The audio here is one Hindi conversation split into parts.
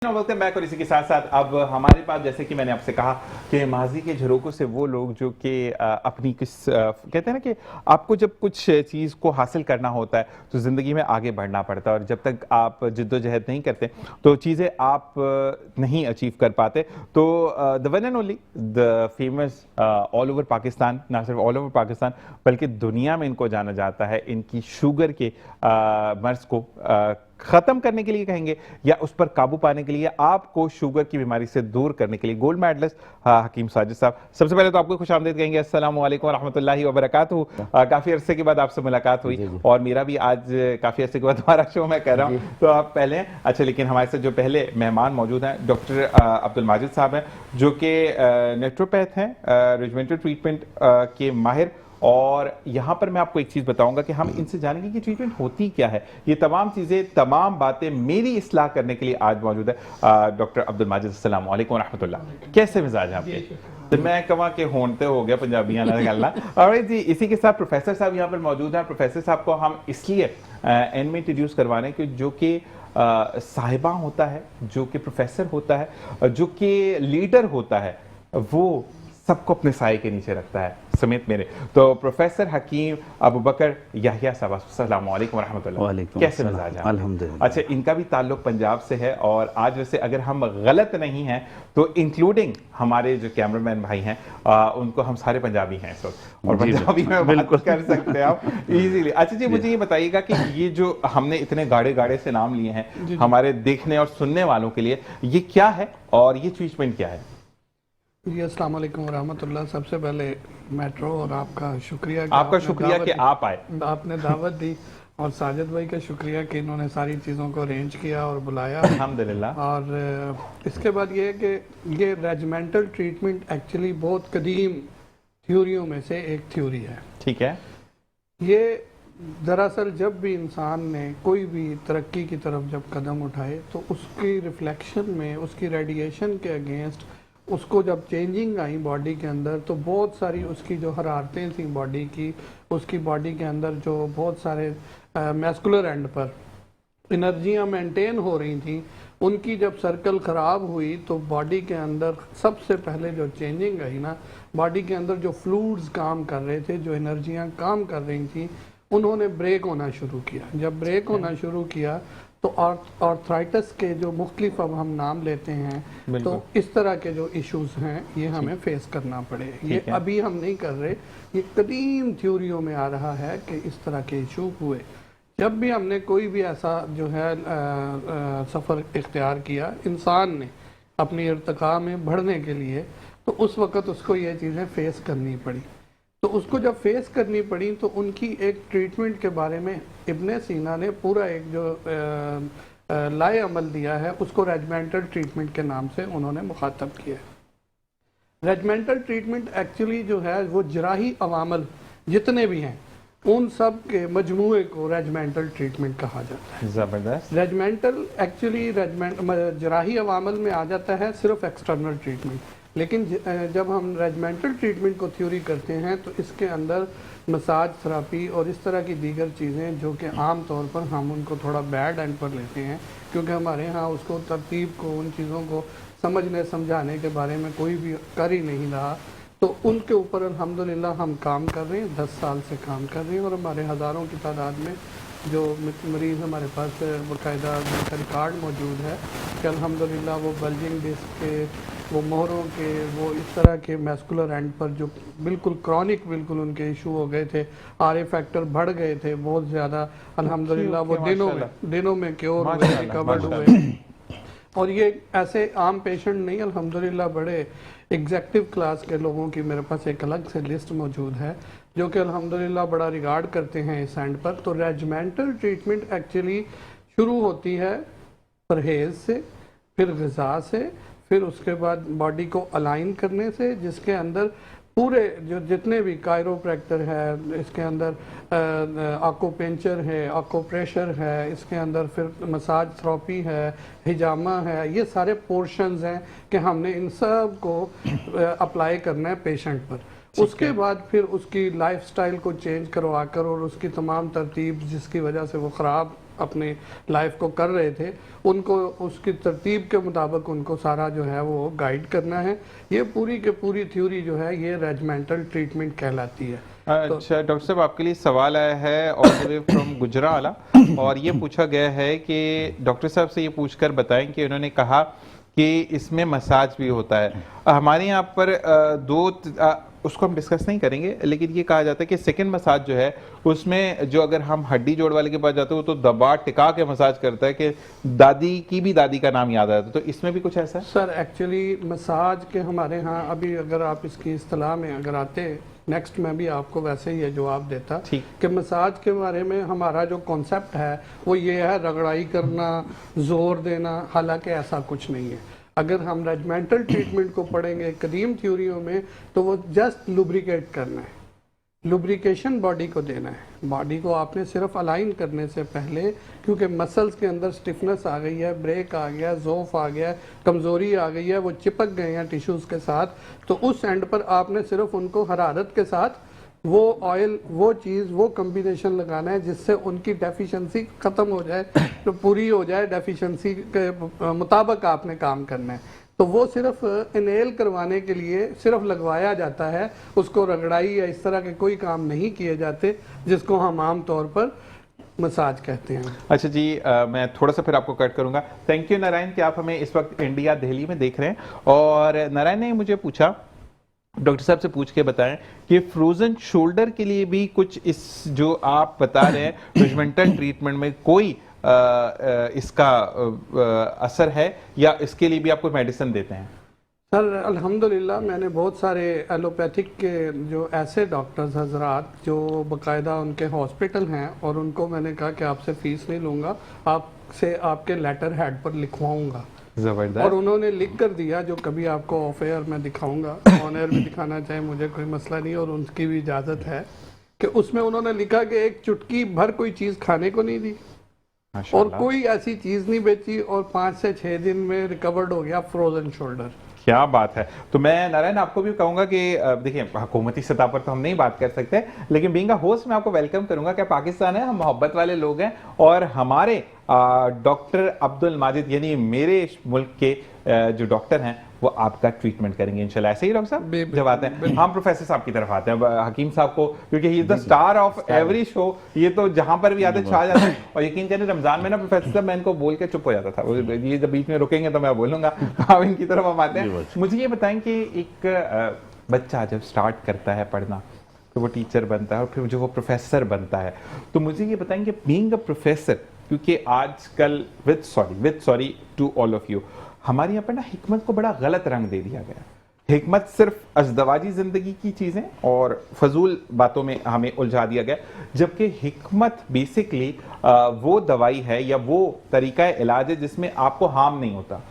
Welcome back. और इसी के साथ साथ अब हमारे पास, जैसे कि मैंने आपसे कहा कि माजी के झरोकों से वो लोग जो कि अपनी किस कहते हैं ना कि आपको जब कुछ चीज़ को हासिल करना होता है तो ज़िंदगी में आगे बढ़ना पड़ता है, और जब तक आप जिद्दोजहद नहीं करते तो चीज़ें आप नहीं अचीव कर पाते। तो the one and only the famous all over Pakistan, ना सिर्फ ऑल ओवर पाकिस्तान बल्कि दुनिया में इनको जाना जाता है इनकी शुगर के मर्ज को खत्म करने के लिए कहेंगे, या उस पर काबू पाने के लिए, आपको शुगर की बीमारी से दूर करने के लिए गोल्ड मेडलिस्ट हकीम साजिद साहब, सबसे पहले तो आपको खुशामदीद कहेंगे। अस्सलाम वालेकुम व रहमतुल्लाहि व बरकातहू। काफी अरसे के बाद आपसे मुलाकात हुई और मेरा भी आज काफी अरसे के बाद हमारा शो मैं कर रहा हूँ, तो आप पहले अच्छा। लेकिन हमारे साथ जो पहले मेहमान मौजूद हैं डॉक्टर अब्दुल माजिद साहब हैं, जो कि नेट्रोपैथ हैं, रेजिमेंटल ट्रीटमेंट के माहिर। और यहाँ पर मैं आपको एक चीज़ बताऊंगा कि हम इनसे जानेंगे कि ट्रीटमेंट होती क्या है। ये तमाम चीज़ें, तमाम बातें मेरी इस्लाह करने के लिए आज मौजूद है डॉक्टर अब्दुल माजिद। अस्सलाम वालेकुम व रहमतुल्लाह। कैसे मिजाज हैं आपके? तो मैं कहा कि होनते हो गया पंजाबियां ना गल्ला। और जी इसी के साथ प्रोफेसर साहब यहाँ पर मौजूद हैं। प्रोफेसर साहब को हम इसलिए एंड में इंट्रोड्यूस करवाने कि जो कि साहिबा होता है, जो कि प्रोफेसर होता है, जो कि लीडर होता है, वो सबको अपने साए के नीचे रखता है, समेत मेरे। तो प्रोफेसर हकीम अबू बकर याहिया साहब, अस्सलाम वालेकुम व रहमतुल्लाह। कैसे मिजाज हैं? अल्हम्दुलिल्लाह। अच्छा, इनका भी ताल्लुक पंजाब से है, और आज वैसे अगर हम गलत नहीं हैं तो इंक्लूडिंग हमारे जो कैमरामैन भाई हैं उनको हम सारे पंजाबी हैं इस वक्त, और पंजाबी में बिल्कुल कर सकते हैं आप इजीली। अच्छा जी, मुझे ये बताइएगा कि ये जो हमने इतने गाड़े गाड़े से नाम लिए हैं हमारे देखने और सुनने वालों के लिए, ये क्या है और ये ट्रीटमेंट क्या है? जी अस्सलाम वालेकुम रहमतुल्लाह। सबसे पहले मेट्रो और आपका शुक्रिया कि आप आए, आपने दावत दी, और साजिद भाई का शुक्रिया कि इन्होंने सारी चीज़ों को अरेंज किया और बुलाया, अल्हम्दुलिल्लाह। और इसके बाद ये है कि ये रेजिमेंटल ट्रीटमेंट एक्चुअली बहुत कदीम थ्योरियों में से एक थ्योरी है। ठीक है। ये दरअसल जब भी इंसान ने कोई भी तरक्की की तरफ जब कदम उठाए तो उसकी रिफ्लेक्शन में, उसकी रेडिएशन के अगेंस्ट उसको जब चेंजिंग आई बॉडी के अंदर, तो बहुत सारी उसकी जो हरारतें थी बॉडी की, उसकी बॉडी के अंदर जो बहुत सारे मैस्कुलर एंड पर एनर्जियां मेंटेन हो रही थी, उनकी जब सर्कल ख़राब हुई तो बॉडी के अंदर सबसे पहले जो चेंजिंग आई ना, बॉडी के अंदर जो फ्लूइड्स काम कर रहे थे, जो एनर्जियां काम कर रही थी, उन्होंने ब्रेक होना शुरू किया। जब ब्रेक होना शुरू किया तो आर्थराइटिस के जो मुख्तलिफ अब हम नाम लेते हैं, तो इस तरह के जो इश्यूज हैं ये हमें फेस करना पड़े। ये अभी हम नहीं कर रहे, ये कदीम थ्योरियों में आ रहा है कि इस तरह के इशू हुए। जब भी हमने कोई भी ऐसा जो है सफ़र इख्तियार किया इंसान ने अपनी इर्तिका में बढ़ने के लिए, तो उस वक़्त उसको ये चीज़ें फेस करनी पड़ी। तो उसको जब फेस करनी पड़ी तो उनकी एक ट्रीटमेंट के बारे में इब्ने सीना ने पूरा एक जो लाए अमल दिया है, उसको रेजिमेंटल ट्रीटमेंट के नाम से उन्होंने मुखातब किया है। रेजिमेंटल ट्रीटमेंट एक्चुअली जो है वो जराही अवामल जितने भी हैं उन सब के मजमूए को रेजिमेंटल ट्रीटमेंट कहा जाता है। ज़बरदस्त। रेजिमेंटल एक्चुअली जराही अवामल में आ जाता है सिर्फ एक्सटर्नल ट्रीटमेंट, लेकिन जब हम रेजिमेंटल ट्रीटमेंट को थ्योरी करते हैं तो इसके अंदर मसाज थेरापी और इस तरह की दीगर चीज़ें जो कि आम तौर पर हम उनको थोड़ा बैड एंड पर लेते हैं, क्योंकि हमारे यहाँ उसको तरतीब को, उन चीज़ों को समझने समझाने के बारे में कोई भी कर ही नहीं रहा, तो उनके ऊपर अल्हम्दुलिल्लाह हम काम कर रहे हैं। 10 साल से काम कर रहे हैं, और हमारे हज़ारों की तादाद में जो मरीज़ हमारे पास बाकायदा रिकॉर्ड मौजूद है कि अल्हम्दुलिल्लाह वो बल्जिंग डिस्क के, वो मोहरों के, वो इस तरह के मैस्कुलर एंड पर जो बिल्कुल क्रॉनिक बिल्कुल उनके इशू हो गए थे, RA फैक्टर बढ़ गए थे बहुत ज़्यादा, अल्हम्दुलिल्लाह वो दिनों में क्योर हुए, रिकवर्ड हुए। और ये ऐसे आम पेशेंट नहीं, अल्हम्दुलिल्लाह बड़े एग्जेक्टिव क्लास के लोगों की मेरे पास एक अलग से लिस्ट मौजूद है जो कि अल्हम्दुलिल्लाह बड़ा रिगार्ड करते हैं इस एंड पर। तो रेजिमेंटल ट्रीटमेंट एक्चुअली शुरू होती है परहेज़ से, फिर ग़िज़ा से, फिर उसके बाद बॉडी को अलाइन करने से, जिसके अंदर पूरे जो जितने भी कायरोप्रैक्टर है, इसके अंदर आकोपेंचर है, आकोप्रेशर है, इसके अंदर फिर मसाज थेरेपी है, हिजामा है, ये सारे पोर्शंस हैं कि हमने इन सब को अप्लाई करना है पेशेंट पर। उसके बाद फिर उसकी लाइफस्टाइल को चेंज करवा कर और उसकी तमाम तरतीब जिसकी वजह से वो ख़राब अपने लाइफ को कर रहे थे, उनको उसकी तरतीब के मुताबिक उनको सारा जो है वो गाइड करना है। ये पूरी के पूरी थ्योरी जो है ये रेजिमेंटल ट्रीटमेंट कहलाती है। अच्छा डॉक्टर साहब, आपके लिए सवाल आया है all the way from Gujranwala, और ये पूछा गया है कि डॉक्टर साहब से ये पूछकर बताएं कि उन्होंने कहा कि इसमें मसाज भी होता है। हमारे यहाँ पर उसको हम डिस्कस नहीं करेंगे, लेकिन ये कहा जाता है कि सेकंड मसाज जो है उसमें जो अगर हम हड्डी जोड़ वाले के पास जाते हो तो दबा टिका के मसाज करता है, कि दादी की भी दादी का नाम याद आता है। तो इसमें भी कुछ ऐसा है? सर एक्चुअली मसाज के हमारे यहाँ अभी अगर आप इसकी इस्तिलाह में अगर आते, नेक्स्ट मैं भी आपको वैसे ही ये जवाब देता कि मसाज के बारे में हमारा जो कॉन्सेप्ट है वो ये है रगड़ाई करना, जोर देना, हालांकि ऐसा कुछ नहीं है। अगर हम रेजिमेंटल ट्रीटमेंट को पढ़ेंगे कदीम थ्योरियों में तो वो जस्ट लुब्रिकेट करना है, लुब्रिकेशन बॉडी को देना है। बॉडी को आपने सिर्फ अलाइन करने से पहले, क्योंकि मसल्स के अंदर स्टिफनेस आ गई है, ब्रेक आ गया, ज़ोफ आ गया, कमज़ोरी आ गई है, वो चिपक गए हैं टिश्यूज़ के साथ, तो उस एंड पर आपने सिर्फ उनको हरारत के साथ वो ऑयल, वो चीज़, वो कम्बिनेशन लगाना है जिससे उनकी डेफिशिएंसी ख़त्म हो जाए, तो पूरी हो जाए, डेफिशिएंसी के मुताबिक आपने काम करना है। तो वो सिर्फ इनहेल करवाने के लिए सिर्फ लगवाया जाता है, उसको रगड़ाई या इस तरह के कोई काम नहीं किए जाते जिसको हम आम तौर पर मसाज कहते हैं। अच्छा जी, मैं थोड़ा सा फिर आपको कट करूंगा। थैंक यू नारायण कि आप हमें इस वक्त इंडिया दिल्ली में देख रहे हैं। और नारायण ने मुझे पूछा, डॉक्टर साहब से पूछ के बताएं कि फ्रोजन शोल्डर के लिए भी कुछ इस जो आप बता रहे हैं रेजिमेंटल ट्रीटमेंट में कोई इसका असर है, या इसके लिए भी आप कोई मेडिसिन देते हैं? सर अल्हम्दुलिल्लाह मैंने बहुत सारे एलोपैथिक के जो ऐसे डॉक्टर्स हजरात जो बाकायदा उनके हॉस्पिटल हैं, और उनको मैंने कहा कि आपसे फीस नहीं लूँगा, आपसे आपके लेटर हेड पर लिखवाऊँगा, और उन्होंने लिख कर दिया, जो कभी आपको ऑफ एयर में दिखाऊंगा, ऑन एयर में दिखाना चाहे मुझे कोई मसला नहीं, और उनकी भी इजाज़त है कि उसमें उन्होंने लिखा कि एक चुटकी भर कोई चीज़ खाने को नहीं दी और कोई ऐसी चीज़ नहीं बेची, और 5 से 6 दिन में रिकवर्ड हो गया फ्रोजन शोल्डर। क्या बात है। तो मैं नारायण आपको भी कहूंगा कि देखिए हुकूमती सतह पर तो हम नहीं बात कर सकते, लेकिन बीइंग अ होस्ट मैं आपको वेलकम करूंगा कि पाकिस्तान है, हम मोहब्बत वाले लोग हैं, और हमारे डॉक्टर अब्दुल माजिद यानी मेरे मुल्क के जो डॉक्टर हैं वो आपका ट्रीटमेंट करेंगे इंशाल्लाह। ऐसे ही डॉक्टर साहब जब आते हैं हम प्रोफेसर साहब की तरफ आते हैं, हकीम साहब को, क्योंकि he is the star of every show, ये तो जहां पर भी आते छा जाते हैं। और यकीन करें रमजान में ना प्रोफेसर साहब मैं इनको बोल के चुप हो जाता था, ये जब बीच में रुकेंगे तो मैं बोलूंगा। अब इनकी तरफ हम आते हैं। मुझे ये बताएं कि एक बच्चा जब स्टार्ट करता है पढ़ना तो वो टीचर बनता है, और फिर जो वो प्रोफेसर बनता है, तो मुझे ये बताएं कि बीइंग अ प्रोफेसर, क्योंकि आजकल with sorry to all of you, हमारे यहाँ पर ना हिकमत को बड़ा गलत रंग दे दिया गया। हिकमत सिर्फ अजदवाजी जिंदगी की चीजें और फजूल बातों में हमें उलझा दिया गया, जबकि हिकमत बेसिकली वो दवाई है या वो तरीका इलाज है जिसमें आपको हार्म नहीं होता।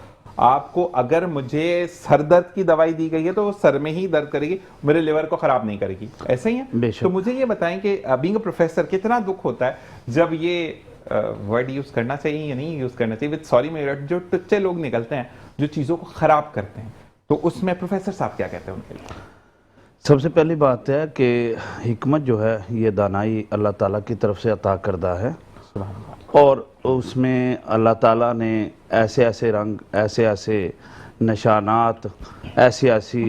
आपको अगर मुझे सर दर्द की दवाई दी गई है तो वो सर में ही दर्द करेगी, मेरे लिवर को खराब नहीं करेगी, ऐसा ही है। तो मुझे ये बताएं कि बीइंग अ प्रोफेसर कितना दुख होता है जब ये वर्ड यूज करना चाहिए या नहीं यूज करना चाहिए, विद सॉरी मेरा, जो टुच्चे लोग निकलते हैं जो चीजों को खराब करते हैं, तो उसमें प्रोफेसर साहब क्या कहते हैं उनके लिए? सबसे पहली बात है कि हिकमत जो है ये दानाई अल्लाह ताला की तरफ से अता करदा है, और उसमें अल्लाह ताला ने ऐसे ऐसे रंग, ऐसे ऐसे निशानात, ऐसी ऐसी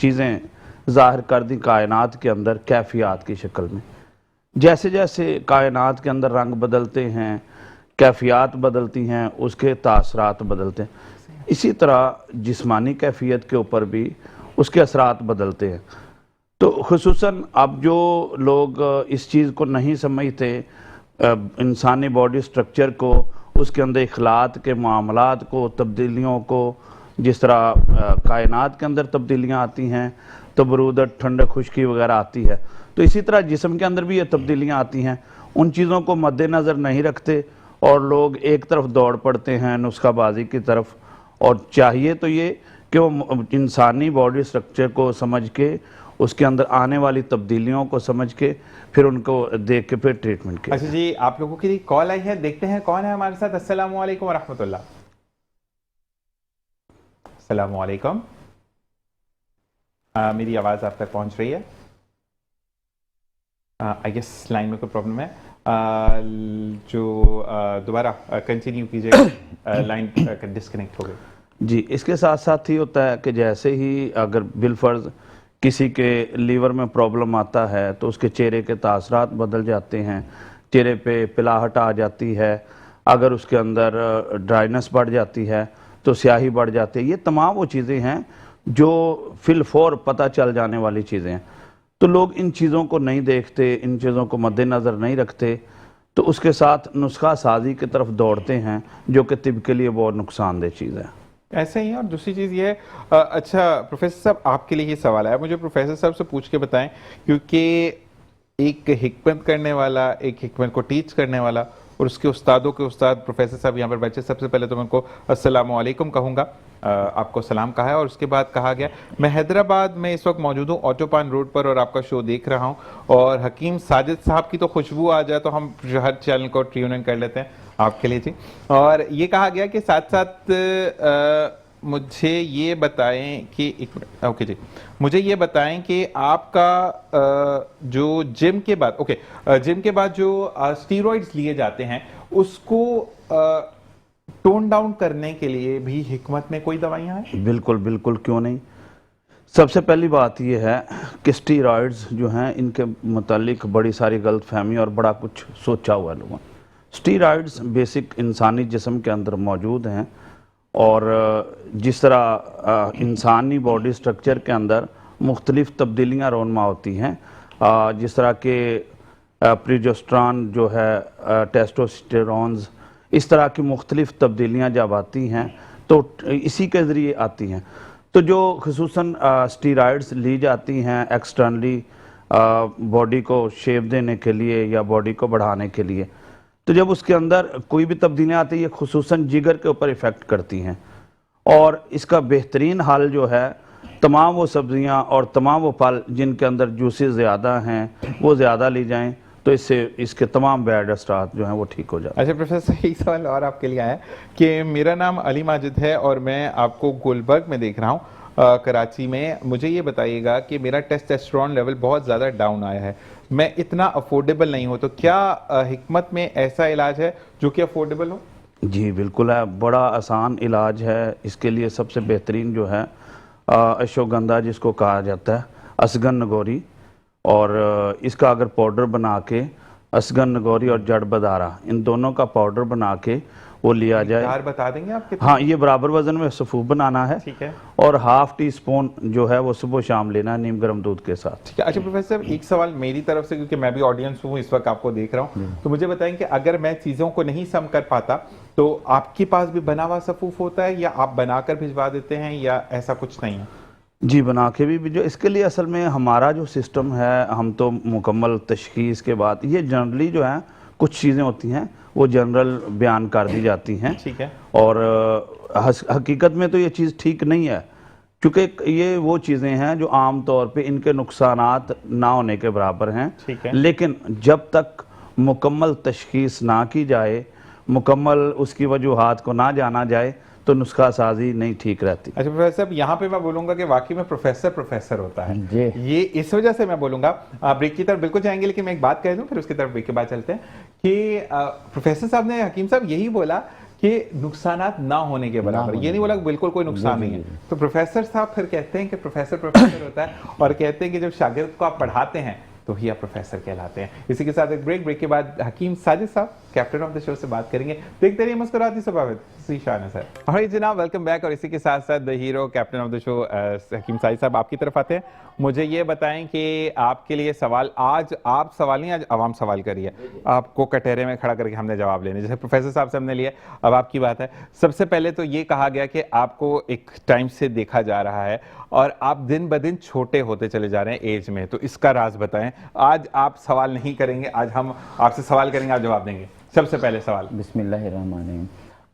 चीज़ें ज़ाहिर कर दी कायनात के अंदर कैफियत की शक्ल में। जैसे जैसे कायनात के अंदर रंग बदलते हैं, कैफियत बदलती हैं, उसके तासरात बदलते हैं, इसी तरह जिस्मानी कैफियत के ऊपर भी उसके असरात बदलते हैं। तो खुसूसन अब जो लोग इस चीज़ को नहीं समझते, इंसानी बॉडी स्ट्रक्चर को, उसके अंदर इखलात के मामलात को, तब्दीलियों को, जिस तरह कायनात के अंदर तब्दीलियाँ आती हैं, तबरूदत, ठंडक, खुश्की वगैरह आती है, तो इसी तरह जिस्म के अंदर भी ये तब्दीलियाँ आती हैं। उन चीज़ों को मद्देनज़र नहीं रखते और लोग एक तरफ दौड़ पड़ते हैं नुस्खाबाजी की तरफ, और चाहिए तो ये कि वो इंसानी बॉडी स्ट्रक्चर को समझ के, उसके अंदर आने वाली तब्दीलियों को समझ के, फिर उनको देख के फिर ट्रीटमेंट के। अच्छा जी, आप लोगों की कॉल आई है, देखते हैं कौन है हमारे साथ। अस्सलाम वालेकुम रहमतुल्लाह। अस्सलाम वालेकुम, मेरी आवाज़ आप तक पहुंच रही है? आई गेस लाइन में कोई प्रॉब्लम है। जो दोबारा कंटिन्यू कीजिएगा, लाइन डिस्कनेक्ट हो गई। जी, इसके साथ साथ ही होता है कि जैसे ही अगर बिलफर्ज किसी के लीवर में प्रॉब्लम आता है तो उसके चेहरे के तासरात बदल जाते हैं, चेहरे पे पिलाहट आ जाती है, अगर उसके अंदर ड्राइनेस बढ़ जाती है तो स्याही बढ़ जाती है। ये तमाम वो चीज़ें हैं जो फिलफौर पता चल जाने वाली चीज़ें हैं। तो लोग इन चीज़ों को नहीं देखते, इन चीज़ों को मद्देनज़र नहीं रखते, तो उसके साथ नुस्खा साजी की तरफ दौड़ते हैं, जो कि तिब के लिए बहुत नुकसानदेह चीज़ है। ऐसे ही है। और दूसरी चीज़ ये है, अच्छा प्रोफेसर साहब, आपके लिए ये सवाल आया, मुझे प्रोफेसर साहब से पूछ के बताएं, क्योंकि एक हिकमत करने वाला, एक हिकमत को टीच करने वाला और उसके उस्तादों के उस्ताद प्रोफेसर साहब यहाँ पर बैठे। सबसे पहले तो मैं उनको अस्सलाम वालेकुम कहूँगा, आपको सलाम कहा है, और उसके बाद कहा गया मैं हैदराबाद में इस वक्त मौजूद हूँ, ऑटोपान रोड पर, और आपका शो देख रहा हूँ, और हकीम साजिद साहब की तो खुशबू आ जाए तो हम हर चैनल को ट्यून इन कर लेते हैं आपके लिए जी। और ये कहा गया कि साथ साथ मुझे ये बताएं कि ओके जी, मुझे ये बताएं कि आपका जो जिम के बाद जिम के बाद जो स्टीरॉइड्स लिए जाते हैं उसको टोन डाउन करने के लिए भी हिकमत में कोई दवाइयां हैं? बिल्कुल बिल्कुल, क्यों नहीं। सबसे पहली बात यह है कि स्टीरॉइड्स जो हैं इनके मुतालिक बड़ी सारी गलतफहमी और बड़ा कुछ सोचा हुआ है लोगों ने। स्टीरॉइड्स बेसिक इंसानी जिस्म के अंदर मौजूद हैं, और जिस तरह इंसानी बॉडी स्ट्रक्चर के अंदर मुख्तलिफ तब्दीलियाँ रोनमा होती हैं, जिस तरह के प्रोजेस्टेरॉन जो है, टेस्टोस्टेरोन्स, इस तरह की मुख्तलिफ तब्दीलियाँ जब आती हैं तो इसी के ज़रिए आती हैं। तो जो खुसूसन स्टीरॉइड्स ली जाती हैं एक्सटर्नली बॉडी को शेप देने के लिए या बॉडी को बढ़ाने के लिए, तो जब उसके अंदर कोई भी तब्दीलियाँ आती है, खुसूसन जिगर के ऊपर इफ़ेक्ट करती हैं। और इसका बेहतरीन हल जो है, तमाम वो सब्जियां और तमाम वो फल जिनके अंदर जूसेस ज़्यादा हैं वो ज़्यादा ली जाएं, तो इससे इसके तमाम बैड असरात जो हैं वो ठीक हो जाते हैं। अच्छा प्रोफेसर, एक सवाल और आपके लिए आया कि मेरा नाम अली माजिद है और मैं आपको गुलबर्ग में देख रहा हूँ, कराची में। मुझे ये बताइएगा कि मेरा टेस्टोस्टेरोन लेवल बहुत ज़्यादा डाउन आया है, मैं इतना अफोर्डेबल नहीं हूँ, तो क्या हिकमत में ऐसा इलाज है जो कि अफोर्डेबल हो? जी बिल्कुल है, बड़ा आसान इलाज है। इसके लिए सबसे बेहतरीन जो है अश्वगंधा, जिसको कहा जाता है असगन नगौरी, और इसका अगर पाउडर बना के असगन नगौरी और जड़ बदारा, इन दोनों का पाउडर बना के वो लिया जाए। बता देंगे आप कितना? हाँ, ये बराबर वजन में सफूफ बनाना है, ठीक है, और हाफ टी स्पून जो है वो सुबह शाम लेना है नीम गर्म दूध के साथ। ठीक है। अच्छा प्रोफेसर, एक सवाल मेरी तरफ से, क्योंकि मैं भी ऑडियंस हूँ, इस वक्त आपको देख रहा हूँ, तो मुझे बताएं कि अगर मैं चीज़ों को नहीं सम कर पाता तो आपके पास भी बना हुआ सफूफ होता है, या आप बनाकर भिजवा देते हैं, या ऐसा कुछ नहीं है? जी, बना के भी जो इसके लिए असल में हमारा जो सिस्टम है, हम तो मुकम्मल तशखीस के बाद, ये जनरली जो है कुछ चीज़ें होती हैं वो जनरल बयान कर दी जाती हैं, ठीक है, और हकीकत में तो ये चीज़ ठीक नहीं है, क्योंकि ये वो चीज़ें हैं जो आम तौर पे इनके नुकसानात ना होने के बराबर हैं। ठीक है। लेकिन जब तक मुकम्मल तशखीस ना की जाए, मुकम्मल उसकी वजूहात को ना जाना जाए, तो नुस्खा साजी नहीं ठीक रहती। अच्छा प्रोफेसर साहब, यहाँ पे मैं बोलूंगा कि वाकई में प्रोफेसर होता है जी। ये इस वजह से मैं बोलूंगा। ब्रेक की तरफ बिल्कुल जाएंगे, लेकिन मैं एक बात कह दूं, फिर उसकी तरफ ब्रेक के बाद चलते हैं कि प्रोफेसर साहब ने, हकीम साहब यही बोला कि नुकसानात ना होने के बराबर, ये नहीं बोला कि बिल्कुल कोई नुकसान नहीं है। तो प्रोफेसर साहब फिर कहते हैं कि प्रोफेसर होता है, और कहते हैं कि जब शागिर्द को आप पढ़ाते हैं तो ही आप प्रोफेसर कहलाते हैं। इसी के साथ एक ब्रेक के बाद हकीम साजिद साहब, कैप्टन ऑफ द शो, से बात करेंगे। देखते रहिए मुस्कुराती स्वभावित शान है सर। और जनाब, वेलकम बैक। और इसी के साथ साथ the hero, captain of the show, Hakim Sajid साहब आपकी तरफ आते हैं। मुझे ये बताएं कि आपके लिए सवाल, आज आप सवाल नहीं, आज आवाम सवाल करिए, आपको कटहरे में खड़ा करके हमने जवाब लेने, जैसे प्रोफेसर साहब से हमने लिए, अब आपकी बात है। सबसे पहले तो ये कहा गया कि आपको एक टाइम से देखा जा रहा है और आप दिन ब दिन छोटे होते चले जा रहे हैं एज में, तो इसका राज बताएं। आज आप सवाल नहीं करेंगे, आज हम आपसे सवाल करेंगे, आप जवाब देंगे। सबसे पहले सवाल, बिस्मिल्लाहिर्रहमानिर्रहीम।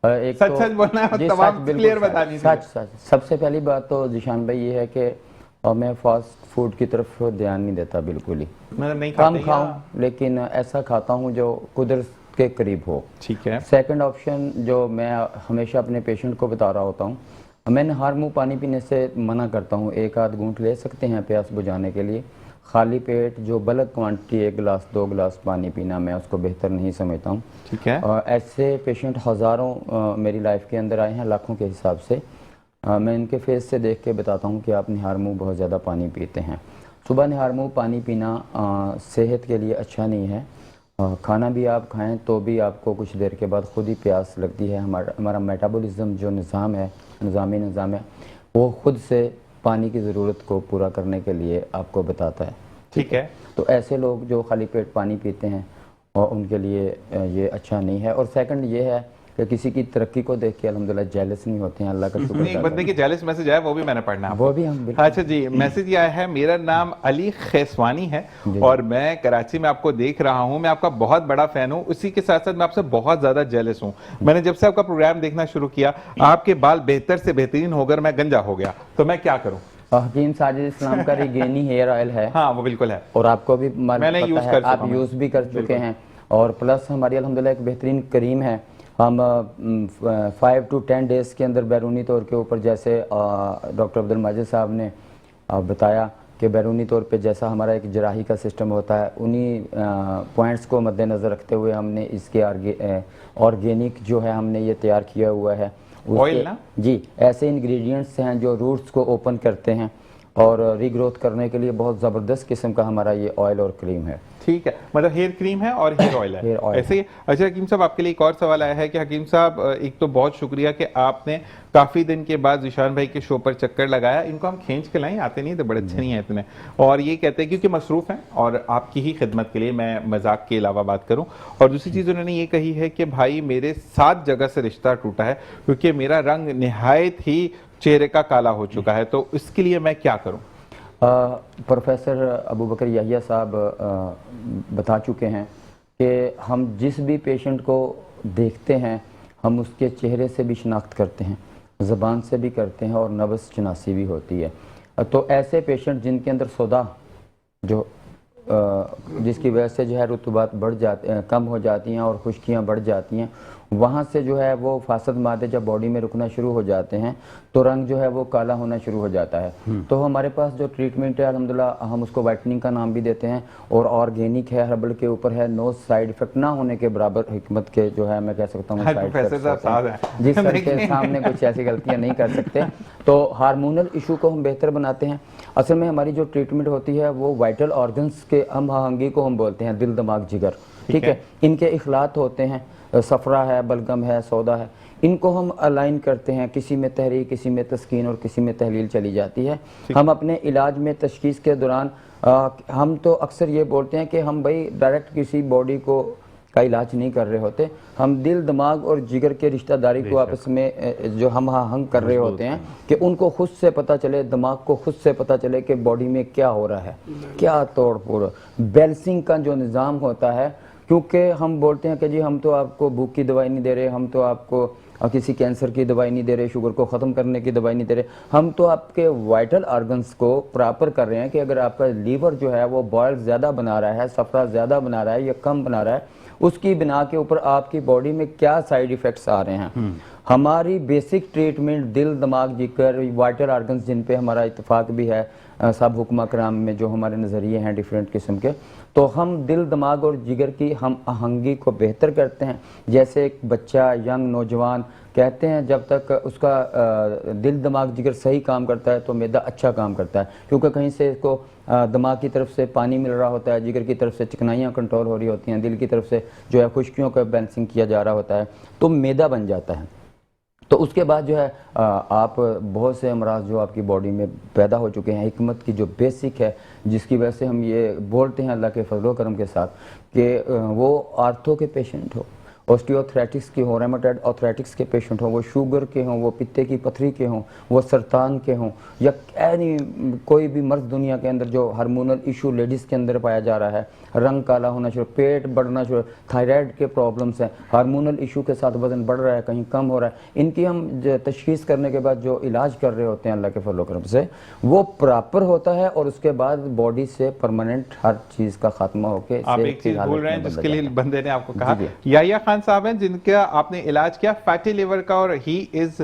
एक सच सच बोलना है, जी, तमाम सच, बिल्कुल क्लियर बतानी सच सच। सबसे पहली बात तो जिशान भाई ये है कि मैं फास्ट फूड की तरफ ध्यान नहीं देता बिल्कुल ही। मतलब नहीं कम खाते खाऊं, लेकिन ऐसा खाता हूं जो कुदरत के करीब हो। ठीक है। सेकंड ऑप्शन जो मैं हमेशा अपने पेशेंट को बता रहा होता हूँ, मैं नहार मुँह पानी पीने से मना करता हूँ। एक आध घूंट ले सकते हैं प्यास बुझाने के लिए, खाली पेट जो बल्क क्वांटिटी 1 गिलास 2 गिलास पानी पीना, मैं उसको बेहतर नहीं समझता हूँ। ठीक है। ऐसे पेशेंट हज़ारों मेरी लाइफ के अंदर आए हैं, लाखों के हिसाब से। मैं इनके फेस से देख के बताता हूँ कि आप निहार मुँह बहुत ज़्यादा पानी पीते हैं। सुबह निहार मुँह पानी पीना सेहत के लिए अच्छा नहीं है। खाना भी आप खाएं तो भी आपको कुछ देर के बाद खुद ही प्यास लगती है। हमारा मेटाबॉलिज्म जो निज़ाम है, निज़ाम है, वो खुद से पानी की ज़रूरत को पूरा करने के लिए आपको बताता है। ठीक है। तो ऐसे लोग जो खाली पेट पानी पीते हैं और उनके लिए ये अच्छा नहीं है। और सेकंड ये है कि किसी की तरक्की को देख के अल्हम्दुलिल्लाह जेलस नहीं होते हैं, अल्लाह का शुक्र एक बंदे की जेलस मैसेज आया, वो भी मैंने पढ़ना है। वो भी हम बिल्कुल। अच्छा जी, मैसेज ये आया है, मेरा नाम अली खैसवानी है और मैं कराची में आपको देख रहा हूँ। मैं आपका बहुत बड़ा फैन हूँ, उसी के साथ साथ मैं आपसे बहुत ज्यादा जेलस हूँ। मैंने जब से आपका प्रोग्राम देखना शुरू किया, आपके बाल बेहतर से बेहतरीन होकर मैं गंजा हो गया, तो मैं क्या करूँ? हकीम साजिद इस्लाम का रिगेनी हेयर ऑयल है। हाँ, वो बिल्कुल है और आपको भी मैंने पता यूज है, कर चुका आप हूं। यूज़ भी कर चुके हैं। और प्लस हमारी अल्हम्दुलिल्लाह एक बेहतरीन करीम है। हम 5 to 10 डेज़ के अंदर बैरूनी तौर के ऊपर, जैसे डॉक्टर अब्दुल माजिद साहब ने बताया कि बैरूनी तौर पे जैसा हमारा एक जराही का सिस्टम होता है, उन्हीं पॉइंट्स को मद्देनज़र रखते हुए हमने इसके ऑर्गेनिक जो है हमने ये तैयार किया हुआ है। ऑयल ना जी, ऐसे इंग्रेडिएंट्स हैं जो रूट्स को ओपन करते हैं और रीग्रोथ करने के लिए बहुत ज़बरदस्त किस्म का हमारा ये ऑयल और क्रीम है। ठीक है, मतलब हेयर क्रीम है और हेयर ऑयल है। हेयर ऑयल ऐसे ही। अच्छा हकीम साहब, आपके लिए एक और सवाल आया है कि हकीम साहब, एक तो बहुत शुक्रिया कि आपने काफ़ी दिन के बाद जिशान भाई के शो पर चक्कर लगाया। इनको हम खींच के लाएं, आते नहीं तो बड़े अच्छे नहीं है इतने। और ये कहते हैं क्योंकि मसरूफ़ हैं और आपकी ही खिदमत के लिए मैं मजाक के अलावा बात करूं। और दूसरी चीज़ उन्होंने ये कही है कि भाई मेरे 7 जगह से रिश्ता टूटा है क्योंकि मेरा रंग निहायत ही चेहरे का काला हो चुका है, तो इसके लिए मैं क्या करूं? प्रोफेसर अबू बकर याहिया साहब बता चुके हैं कि हम जिस भी पेशेंट को देखते हैं हम उसके चेहरे से भी शिनाख्त करते हैं, ज़बान से भी करते हैं और नब्ज़ शनासी भी होती है। तो ऐसे पेशेंट जिनके अंदर सोदा जो जिसकी वजह से जो है रुतूबात बढ़ जाते कम हो जाती हैं और खुश्कियाँ बढ़ जाती हैं, वहाँ से जो है वो फासद मादे जब बॉडी में रुकना शुरू हो जाते हैं तो रंग जो है वो काला होना शुरू हो जाता है। तो हमारे पास जो ट्रीटमेंट है अल्हम्दुलिल्लाह हम उसको वाइटनिंग का नाम भी देते हैं और ऑर्गेनिक है, हर्बल के ऊपर है, नो साइड इफेक्ट ना होने के बराबर हिकमत के जो है मैं कह सकता हूँ साइड इफेक्ट जिस सर के सामने कुछ ऐसी गलतियाँ नहीं कर सकते। तो हार्मोनल इशू को हम बेहतर बनाते हैं। असल में हमारी जो ट्रीटमेंट होती है वो वाइटल ऑर्गन्स के हम आहंगी को हम बोलते हैं, दिल दिमाग जिगर, ठीक है। इनके इखलात होते हैं, सफरा है, बलगम है, सौदा है, इनको हम अलाइन करते हैं। किसी में तहरीक, किसी में तस्कीन और किसी में तहलील चली जाती है। हम अपने इलाज में तशखीस के दौरान हम तो अक्सर ये बोलते हैं कि हम भाई डायरेक्ट किसी बॉडी को का इलाज नहीं कर रहे होते, हम दिल दिमाग और जिगर के रिश्तेदारी को आपस में जो हम हंग कर रहे होते हैं कि उनको खुद से पता चले, दिमाग को खुद से पता चले कि बॉडी में क्या हो रहा है, क्या तोड़ फोड़, बैलेंसिंग का जो निज़ाम होता है। क्योंकि हम बोलते हैं कि जी हम तो आपको भूख की दवाई नहीं दे रहे, हम तो आपको किसी कैंसर की दवाई नहीं दे रहे, शुगर को ख़त्म करने की दवाई नहीं दे रहे, हम तो आपके वाइटल ऑर्गन्स को प्रॉपर कर रहे हैं कि अगर आपका लीवर जो है वो बॉयल ज़्यादा बना रहा है, सफरा ज़्यादा बना रहा है या कम बना रहा है, उसकी बिना के ऊपर आपकी बॉडी में क्या साइड इफ़ेक्ट्स आ रहे हैं। हमारी बेसिक ट्रीटमेंट दिल दिमाग जिगर वाइटल ऑर्गन्स जिन पे हमारा इत्तेफाक भी है सब हुक्मा कराम में जो हमारे नज़रिए हैं डिफरेंट किस्म के, तो हम दिल दिमाग और जिगर की हम आहंगी को बेहतर करते हैं। जैसे एक बच्चा यंग नौजवान कहते हैं जब तक उसका दिल दिमाग जिगर सही काम करता है तो मैदा अच्छा काम करता है, क्योंकि कहीं से इसको दिमाग की तरफ से पानी मिल रहा होता है, जिगर की तरफ से चिकनाइयाँ कंट्रोल हो रही होती हैं, दिल की तरफ से जो है खुश्कियों का बैलेंसिंग किया जा रहा होता है, तो मैदा बन जाता है। तो उसके बाद जो है आप बहुत से अमराज जो आपकी बॉडी में पैदा हो चुके हैं, हिकमत की जो बेसिक है जिसकी वजह से हम ये बोलते हैं अल्लाह के फजल व करम के साथ कि वो आर्थो के पेशेंट हो, ऑस्टियोआर्थराइटिस के हों, रेमेटॉइड आर्थराइटिस के पेशेंट हों, वो शुगर के हों, वो पित्ते की पथरी के हों, वो सरतान के हों, या कोई भी मर्द दुनिया के अंदर जो हार्मोनल इशू लेडीज़ के अंदर पाया जा रहा है, रंग काला होना शुरू, पेट बढ़ना शुरू, थायराइड के प्रॉब्लम्स हैं, हार्मोनल इशू के साथ वज़न बढ़ रहा है, कहीं कम हो रहा है, इनकी हम तशखीस करने के बाद जो इलाज कर रहे होते हैं अल्लाह के फजल व करम से वो प्रॉपर होता है और उसके बाद बॉडी से परमानेंट हर चीज़ का खात्मा होकर आप एक चीज़ भूल रहे हैं जिसके लिए बंदे ने आपको कहा, याहिया खान साहब हैं जिनका आपने इलाज किया फैटी लिवर का और he is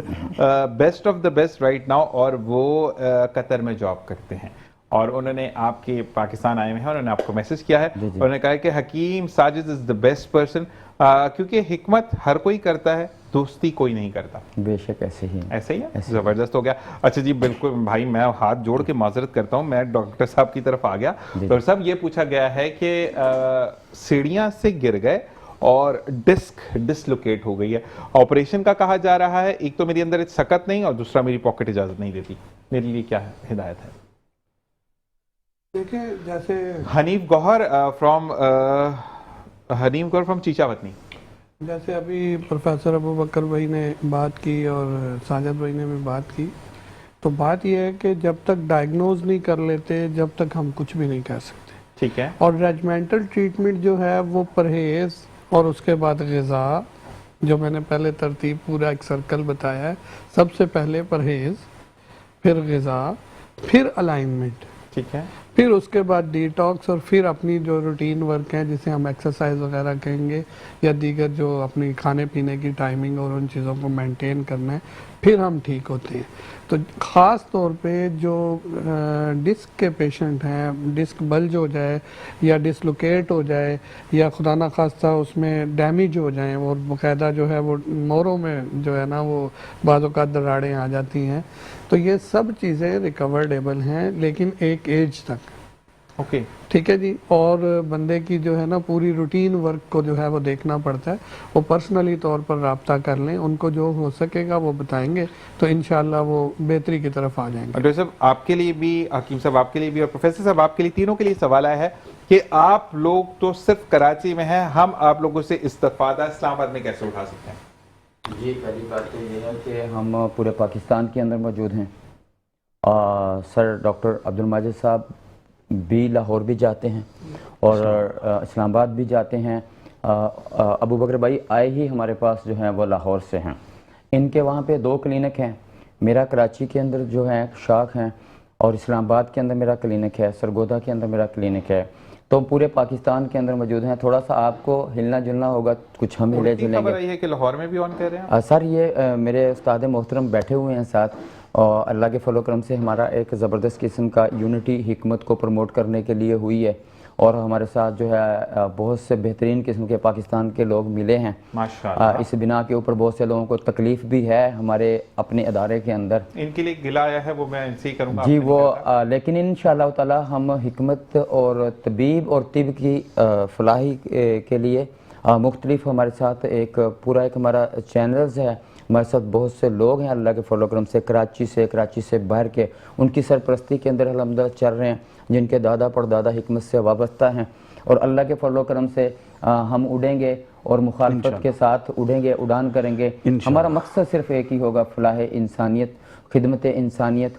best of the best right now, और वो कतर में जॉब करते हैं और उन्होंने आपके पाकिस्तान आए हुए हैं, उन्होंने आपको मैसेज किया है, जी, जी। उन्होंने कहा है कि Hakim Sajid is the best person, क्योंकि हिकमत हर कोई करता है, दोस्ती कोई नहीं करता। बेशक ऐसे ही है। ऐसे ही है, ऐसे ही। जबरदस्त हो गया। अच्छा जी, बिल्कुल भाई, मैं हाथ जोड़ के माजरत करता हूँ, मैं डॉक्टर साहब की तरफ आ गया। डॉक्टर साहब, ये पूछा गया है कि सीढ़ियां से गिर गए और डिस्क डिसलोकेट हो गई है, ऑपरेशन का कहा जा रहा है। एक तो मेरी अंदर सकत नहीं और दूसरा मेरी पॉकेट इजाजत नहीं देती, मेरे लिए क्या है हिदायत है? देखिए, जैसे हनीफ गौहर फ्रॉम चीचावतनी। जैसे अभी प्रोफेसर अबू बकर भाई ने बात की और साजिद भाई ने भी बात की, तो बात यह है कि जब तक डायग्नोज नहीं कर लेते, जब तक हम कुछ भी नहीं कह सकते। ठीक है। और रेजिमेंटल ट्रीटमेंट जो है वो परहेज और उसके बाद ग़िज़ा, जो मैंने पहले तरतीब पूरा एक सर्कल बताया है, सबसे पहले परहेज, फिर ग़िज़ा, फिर अलाइनमेंट, ठीक है। फिर उसके बाद डिटॉक्स, और फिर अपनी जो रूटीन वर्क है जिसे हम एक्सरसाइज वगैरह कहेंगे, या दीगर जो अपनी खाने पीने की टाइमिंग और उन चीज़ों को मेंटेन करना है, फिर हम ठीक होते हैं। तो ख़ास तौर पे जो डिस्क के पेशेंट हैं, डिस्क बल्ज हो जाए या डिसलोकेट हो जाए या खुदा न खास्ता उसमें डैमेज हो जाए और बाकायदा जो है वो मोरों में जो है ना वो बाज़ औक़ात दरारें आ जाती हैं, तो ये सब चीज़ें रिकवरेबल हैं, लेकिन एक एज तक। ओके। ठीक है जी। और बंदे की जो है ना पूरी रूटीन वर्क को जो है वो देखना पड़ता है, वो पर्सनली तौर पर रब्ता कर लें, उनको जो हो सकेगा वो बताएंगे, तो इंशाल्लाह वो बेहतरी की तरफ आ जाएंगे। डॉक्टर साहब, आपके लिए भी, हकीम साहब आपके लिए भी, और प्रोफेसर साहब आपके लिए, तीनों के लिए सवाल आया है कि आप लोग तो सिर्फ कराची में हैं, हम आप लोगों से इस्तिफादा इस्लामाबाद में कैसे उठा सकते हैं? जी, पहली बात तो ये है कि हम पूरे पाकिस्तान के अंदर मौजूद हैं। सर डॉक्टर अब्दुल माजिद साहब भी लाहौर भी जाते हैं और इस्लामाबाद भी जाते हैं। अबू बकर भाई आए ही हमारे पास जो हैं वो लाहौर से हैं। इनके वहाँ पे 2 क्लिनिक हैं, मेरा कराची के अंदर जो है शाख हैं और इस्लामाबाद के अंदर मेरा क्लिनिक है, सरगोदा के अंदर मेरा क्लिनिक है, तो पूरे पाकिस्तान के अंदर मौजूद हैं। थोड़ा सा आपको हिलना जुलना होगा, कुछ हम हिले जुलेंगे। खबर आई है कि लाहौर में भी ऑन कर रहे हैं सर, ये मेरे उस्ताद मोहतरम बैठे हुए हैं साथ, और अल्लाह के फलो करम से हमारा एक ज़बरदस्त किस्म का यूनिटी हिकमत को प्रमोट करने के लिए हुई है, और हमारे साथ जो है बहुत से बेहतरीन किस्म के पाकिस्तान के लोग मिले हैं माशाअल्लाह। इस बिना के ऊपर बहुत से लोगों को तकलीफ़ भी है हमारे अपने अदारे के अंदर। इनके लिए गिला आया है, वो मैं इनसे ही करूँगा जी, वो लेकिन इंशाअल्लाह ताला हम हिकमत और तबीब और तिब की फलाही के लिए मुख्तलिफ हमारे साथ एक पूरा एक हमारा चैनल्स है, हमारे साथ बहुत से लोग हैं अल्लाह के फलो करम से, कराची से बाहर के, उनकी सरपरस्ती के अंदर अल्हम्दुलिल्लाह चल रहे हैं, जिनके दादा परदादा हिकमत से वाबस्ता हैं, और अल्लाह के फलो करम से हम उड़ेंगे और मुखालफत के साथ उड़ेंगे, उड़ान करेंगे। हमारा मकसद सिर्फ एक ही होगा, फलाह इंसानियत, खिदमत इंसानियत,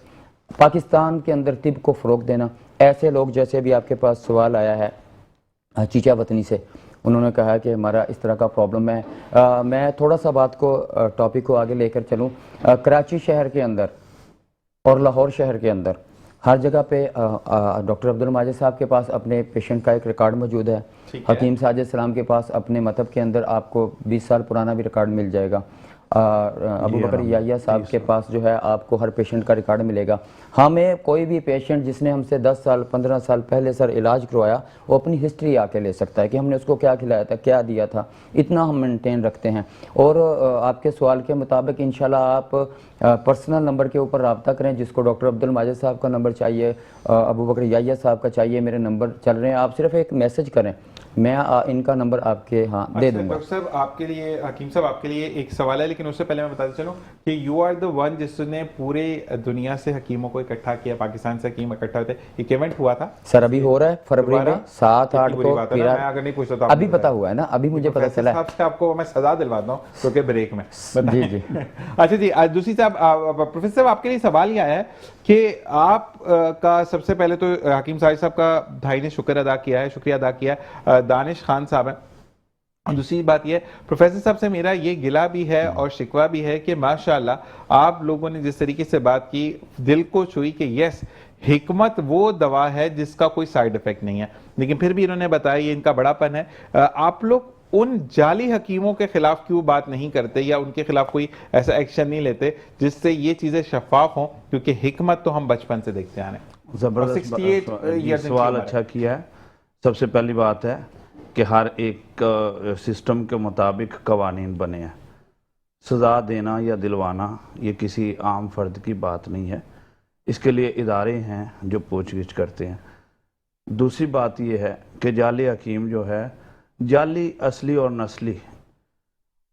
पाकिस्तान के अंदर तिब को फ़रोग देना। ऐसे लोग, जैसे भी आपके पास सवाल आया है चीचा वतनी से, उन्होंने कहा कि हमारा इस तरह का प्रॉब्लम है। मैं थोड़ा सा बात को टॉपिक को आगे लेकर चलूँ। कराची शहर के अंदर और लाहौर शहर के अंदर हर जगह पे डॉक्टर अब्दुल माजिद साहब के पास अपने पेशेंट का एक रिकॉर्ड मौजूद है। हकीम साजिद सलाम के पास अपने मतब के अंदर आपको 20 साल पुराना भी रिकॉर्ड मिल जाएगा। अबू बकर याहिया साहब के पास जो है आपको हर पेशेंट का रिकॉर्ड मिलेगा। हमें कोई भी पेशेंट जिसने हमसे 10 साल 15 साल पहले सर इलाज करवाया, वो अपनी हिस्ट्री आके ले सकता है कि हमने उसको क्या खिलाया था, क्या दिया था, इतना हम मेंटेन रखते हैं। और आपके सवाल के मुताबिक इंशाल्लाह आप पर्सनल नंबर के ऊपर रब्ता करें, जिसको डॉक्टर अब्दुल माजिद साहब का नंबर चाहिए, अबू बकर याहिया साहब का चाहिए, मेरे नंबर चल रहे हैं, आप सिर्फ एक मैसेज करें, मैं इनका नंबर आपके दे दूंगा। डॉक्टर साहब आपके लिए, हकीम साहब आपके लिए एक सवाल है, लेकिन उससे पहले मैं बताते चलूं कि यू आर द वन जिसने पूरे दुनिया से हकीमों को इकट्ठा किया, पाकिस्तान से हकीम इकट्ठा होते। एक इवेंट हुआ था सर, अभी हो रहा है फरवरी में 7-8 को, मैं अगर नहीं पूछता अभी पता हुआ है ना, अभी मुझे पता चला है। आपको मैं सजा दिलवाता हूँ क्योंकि ब्रेक में जी जी। अच्छा जी, आज दूसरी साहब, प्रोफेसर साहब आपके लिए सवाल ये आया है कि आप का सबसे पहले तो हकीम साहिब साहब का भाई ने शुक्रिया अदा किया है, दानिश खान साहब है। और दूसरी बात यह, प्रोफेसर साहब से मेरा ये गिला भी है और शिकवा भी है कि माशाल्लाह आप लोगों ने जिस तरीके से बात की, दिल को छुई कि यस, हिकमत वो दवा है जिसका कोई साइड इफेक्ट नहीं है, लेकिन फिर भी इन्होंने बताया ये इनका बड़ापन है। आप लोग उन जाली हकीमों के खिलाफ क्यों बात नहीं करते या उनके खिलाफ कोई ऐसा एक्शन नहीं लेते जिससे ये चीजें शफाफ हों, क्योंकि हिकमत तो हम बचपन से देखते आ रहे हैं। जबरदस्त 68 ये years सवाल की अच्छा किया है। सबसे पहली बात है कि हर एक सिस्टम के मुताबिक कवानीन बने हैं। सज़ा देना या दिलवाना ये किसी आम फर्द की बात नहीं है, इसके लिए इदारे हैं जो पूछगिछ करते हैं। दूसरी बात यह है कि जाली हकीम जो है, जाली असली और नस्ली,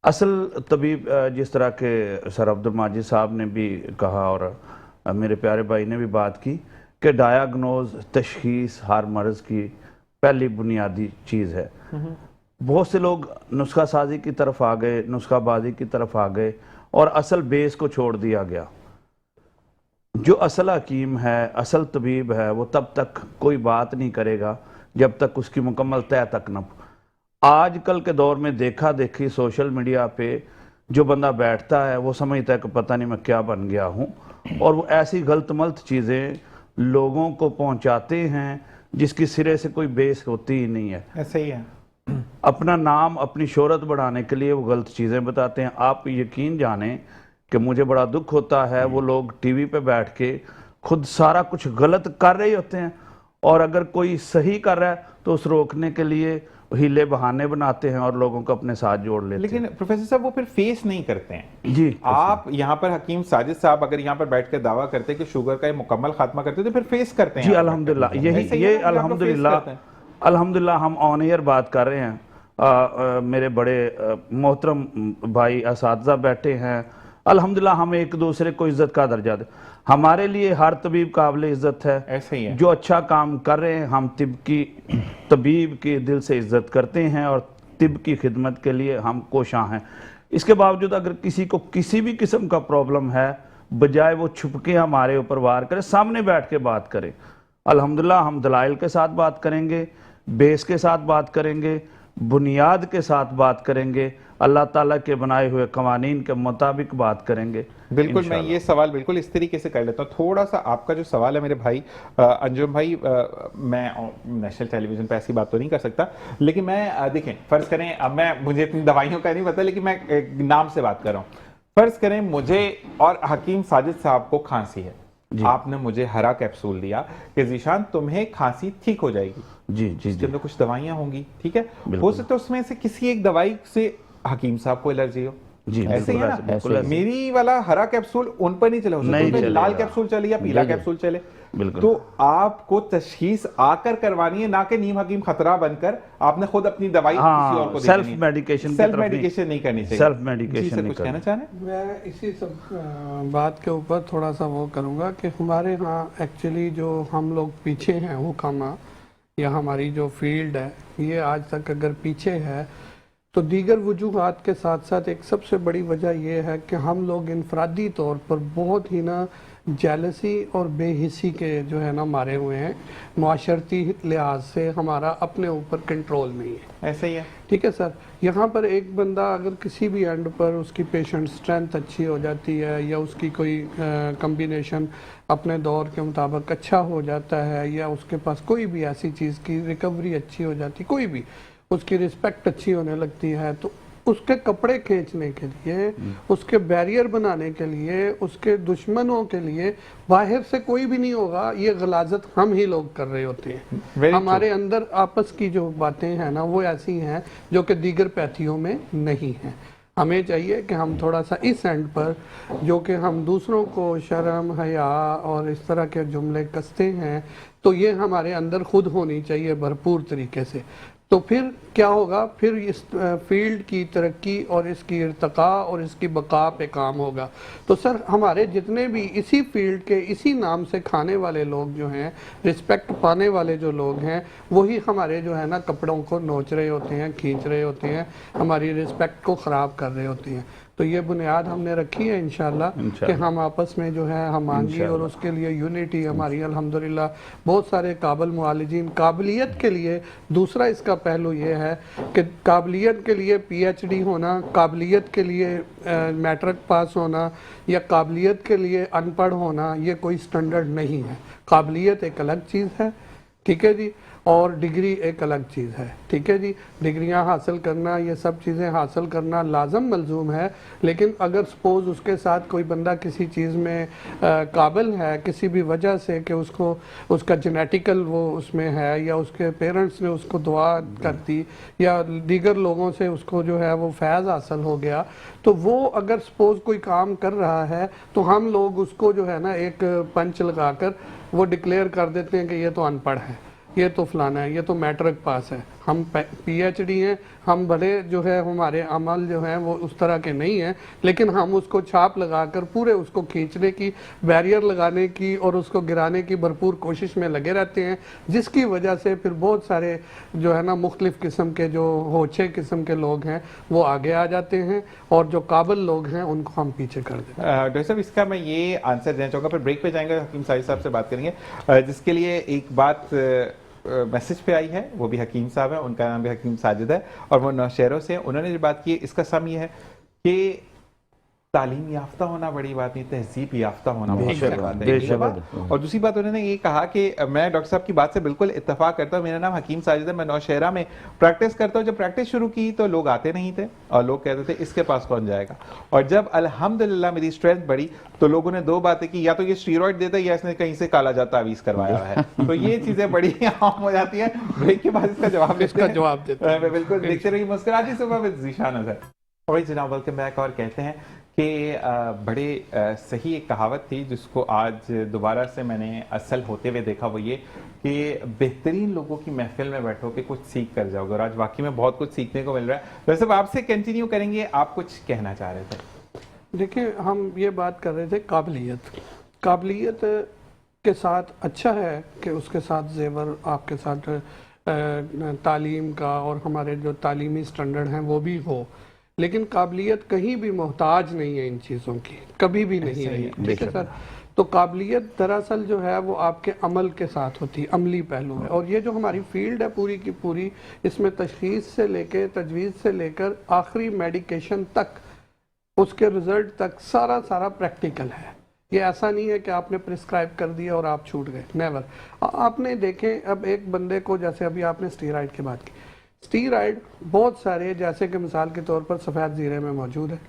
असल तबीब जिस तरह के सर अब्दुल माजिद साहब ने भी कहा और मेरे प्यारे भाई ने भी बात की कि डायग्नोज तशखीस हर मर्ज़ की पहली बुनियादी चीज़ है। बहुत से लोग नुस्खा साजी की तरफ आ गए, नुस्खाबाजी की तरफ आ गए और असल बेस को छोड़ दिया गया। जो असल हकीम है, असल तबीब है, वो तब तक कोई बात नहीं करेगा जब तक उसकी मुकम्मल तय तक न। आजकल के दौर में देखा देखी सोशल मीडिया पे जो बंदा बैठता है वो समझता है कि पता नहीं मैं क्या बन गया हूँ, और वो ऐसी गलत मलत चीज़ें लोगों को पहुँचाते हैं जिसकी सिरे से कोई बेस होती ही नहीं है। ऐसा ही है। अपना नाम, अपनी शोहरत बढ़ाने के लिए वो गलत चीज़ें बताते हैं। आप यकीन जानें कि मुझे बड़ा दुख होता है, वो लोग टीवी पे बैठ के खुद सारा कुछ गलत कर रहे होते हैं, और अगर कोई सही कर रहा है तो उस रोकने के लिए हीले बहाने बनाते हैं और लोगों को अपने साथ जोड़ लेते लेकिन प्रोफेसर साहब वो फिर फेस नहीं करते हैं। हैं। जी, आप यहाँ पर हकीम साजिद साहब अगर यहाँ पर बैठ कर दावा करते हैं कि शुगर का ये मुकम्मल खात्मा करते तो फिर फेस करते हैं। जी आप अल्हम्दुलिल्लाह, बैठ कर। यही ऐसे ही ये है ना, आप लोग face अल्हम्दुलिल्लाह करते हैं। अल्हम्दुलिल्लाह हम ऑन एयर बात कर रहे हैं। मेरे बड़े मोहतरम भाई असातिज़ा बैठे हैं। अल्हम्दुलिल्लाह हम एक दूसरे को इज्जत का दर्जा दें। हमारे लिए हर तबीब काबिल इज्जत है। ऐसे ही है। जो अच्छा काम कर रहे हैं, हम तबीब की दिल से इज्जत करते हैं और तिब की खिदमत के लिए हम कोशां हैं। इसके बावजूद अगर किसी को किसी भी किस्म का प्रॉब्लम है, बजाय वो छुप के हमारे ऊपर वार करे, सामने बैठ के बात करें। अल्हम्दुलिल्लाह हम दलाइल के साथ बात करेंगे, बेस के साथ बात करेंगे, बुनियाद के साथ बात करेंगे, अल्लाह ताला के बनाए हुए कवानीन के मुताबिक बात करेंगे। बिल्कुल, मैं ये सवाल बिल्कुल इस तरीके से कर लेता हूँ। थोड़ा सा आपका जो सवाल है मेरे भाई अंजुम भाई, मैं नेशनल टेलीविजन पे ऐसी बात तो नहीं कर सकता, लेकिन मैं देखें फ़र्ज़ करें, अब मुझे इतनी दवाइयों का नहीं पता, लेकिन मैं एक नाम से बात कर रहा हूँ। फ़र्ज़ करें मुझे और हकीम साजिद साहब को खांसी है, आपने मुझे हरा कैप्सूल दिया कि जीशान तुम्हें खांसी ठीक हो जाएगी। जी जी इसके अंदर कुछ दवाइयाँ होंगी, ठीक है, हो बिल्कुल। सकता है उसमें से किसी एक दवाई से हकीम साहब को एलर्जी हो। जी ऐसे ही है ना, बिल्कुल ऐसे। मेरी वाला हरा कैप्सूल उन पर नहीं चला, हो सकता है नहीं उन पे लाल चलेगा। कैप्सूल चले या पीला कैप्सूल चले। बिल्कुल। तो आपको तशखीस आकर करवानी है, ना कि नीम हकीम खतरा बनकर आपने खुद अपनी दवाई किसी और को सेल्फ देनी है। मेडिकेशन सेल्फ मेडिकेशन नहीं करनी चाहिए। सेल्फ जी मेडिकेशन सर, नहीं कुछ कहना करनी। चाह रहे हैं? मैं इसी सब बात के ऊपर थोड़ा सा वो करूँगा कि हमारे यहाँ एक्चुअली जो हम लोग पीछे हैं वो कामा या हमारी जो फील्ड है ये आज तक अगर पीछे है तो दीगर वजूहात के साथ साथ एक सबसे बड़ी वजह यह है कि हम लोग इनफरादी तौर पर बहुत ही ना जेलसी और बेहिसी के जो है ना मारे हुए हैं। माशरती लिहाज से हमारा अपने ऊपर कंट्रोल नहीं है। ऐसे ही है। ठीक है सर, यहाँ पर एक बंदा अगर किसी भी एंड पर उसकी पेशेंट स्ट्रेंथ अच्छी हो जाती है या उसकी कोई कम्बिनेशन अपने दौर के मुताबिक अच्छा हो जाता है या उसके पास कोई भी ऐसी चीज़ की रिकवरी अच्छी हो जाती, कोई भी उसकी रिस्पेक्ट अच्छी होने लगती है, तो उसके कपड़े खींचने के लिए, उसके बैरियर बनाने के लिए, उसके दुश्मनों के लिए बाहर से कोई भी नहीं होगा। ये गलाजत हम ही लोग कर रहे होते हैं। हमारे अंदर आपस की जो बातें हैं ना वो ऐसी हैं जो कि दीगर पैथियों में नहीं हैं। हमें चाहिए कि हम थोड़ा सा इस एंड पर जो कि हम दूसरों को शर्म, हया और इस तरह के जुमले कसते हैं, तो ये हमारे अंदर खुद होनी चाहिए भरपूर तरीके से। तो फिर क्या होगा, फिर इस फील्ड की तरक्की और इसकी इर्तका और इसकी बका पे काम होगा। तो सर हमारे जितने भी इसी फील्ड के इसी नाम से खाने वाले लोग जो हैं, रिस्पेक्ट पाने वाले जो लोग हैं, वही हमारे जो है ना कपड़ों को नोच रहे होते हैं, खींच रहे होते हैं, हमारी रिस्पेक्ट को ख़राब कर रहे होते हैं। तो ये बुनियाद हमने रखी है इंशाल्लाह कि हम आपस में जो है हम मांगी और उसके लिए यूनिटी हमारी अल्हम्दुलिल्लाह। बहुत सारे काबिल मुआलिजीन काबिलियत के लिए, दूसरा इसका पहलू ये है कि काबिलियत के लिए PhD होना, काबिलियत के लिए मैट्रिक पास होना या काबिलियत के लिए अनपढ़ होना, ये कोई स्टैंडर्ड नहीं है। काबिलियत एक अलग चीज़ है, ठीक है जी। और डिग्री एक अलग चीज़ है। ठीक है जी, डिग्रियां हासिल करना, ये सब चीज़ें हासिल करना लाजम मलजूम है, लेकिन अगर सपोज उसके साथ कोई बंदा किसी चीज़ में काबिल है किसी भी वजह से कि उसको उसका जेनेटिकल वो उसमें है, या उसके पेरेंट्स ने उसको दुआ कर दी, या दीगर लोगों से उसको जो है वो फैज़ हासिल हो गया, तो वो अगर सपोज कोई काम कर रहा है तो हम लोग उसको जो है ना एक पंच लगाकर वो डिक्लेयर कर देते हैं कि ये तो अनपढ़ है, ये तो फलाना है, ये तो मैट्रिक पास है। हम पीएचडी हैं, हम भले जो है हमारे अमल जो है वो उस तरह के नहीं हैं, लेकिन हम उसको छाप लगाकर पूरे उसको खींचने की, बैरियर लगाने की और उसको गिराने की भरपूर कोशिश में लगे रहते हैं, जिसकी वजह से फिर बहुत सारे जो है ना मुख्तलिफ किस्म के जो होछे किस्म के लोग हैं वो आगे आ जाते हैं, और जो काबिल लोग हैं उनको हम पीछे कर देते हैं। डॉक्टर साहब, इसका मैं ये आंसर देना चाहूँगा, फिर ब्रेक पे जाएंगे, हकीम साजिद साहब से बात करेंगे, जिसके लिए एक बात मैसेज पे आई है, वो भी हकीम साहब है, उनका नाम भी हकीम साजिद है और वो नौशहरों से, उन्होंने जो बात की है इसका सम ये है कि तालीम याफ्ता होना बड़ी बात नहीं, तहजीब याफ्ता होना बहुत बड़ी बात है, एक बात। और दूसरी बात उन्होंने ये कहा कि मैं डॉक्टर साहब की बात से बिल्कुल इत्तेफाक करता हूँ, मेरा नाम हकीम साजिद है, मैं नौशहरा में प्रैक्टिस करता हूँ। जब प्रैक्टिस शुरू की तो लोग आते नहीं थे और लोग कहते थे इसके पास कौन जाएगा, और जब अल्हम्दुलिल्लाह मेरी स्ट्रेंथ बढ़ी तो लोगों ने दो बातें की, या तो ये स्टीरॉइड देता है या इसने कहीं से काला जाता अवीज करवाया हुआ है, तो ये चीजें बड़ी आम हो जाती है। ब्रेक के बाद इसका जवाब देते हैं। बिल्कुल, देखते रहिए मुस्कुराती सुबह विद ज़ीशान नज़र। और जनाब वेलकम बैक। और कहते हैं कि बड़े सही एक कहावत थी जिसको आज दोबारा से मैंने असल होते हुए देखा, वो ये कि बेहतरीन लोगों की महफिल में बैठो कि कुछ सीख कर जाओगे, और आज वाकई में बहुत कुछ सीखने को मिल रहा है। वैसे तो आपसे कंटिन्यू करेंगे, आप कुछ कहना चाह रहे थे? देखिए, हम ये बात कर रहे थे काबिलियत के साथ अच्छा है कि उसके साथ जेवर आपके साथ तालीम का और हमारे जो तालीमी स्टैंडर्ड हैं वो भी हो, लेकिन काबिलियत कहीं भी मोहताज नहीं है इन चीज़ों की, कभी भी नहीं रही। ठीक है सर, तो काबिलियत दरअसल जो है वो आपके अमल के साथ होती है, अमली पहलू है। और ये जो हमारी फील्ड है पूरी की पूरी, इसमें तशखीस से लेकर तजवीज़ से लेकर आखिरी मेडिकेशन तक, उसके रिजल्ट तक सारा प्रैक्टिकल है। ये ऐसा नहीं है कि आपने प्रिस्क्राइब कर दिया और आप छूट गए, नेवर। आपने देखें, अब एक बंदे को, जैसे अभी आपने स्टीरॉइड की बात की, स्टीरॉइड बहुत सारे, जैसे कि मिसाल के तौर पर सफ़ेद ज़ीरे में मौजूद है,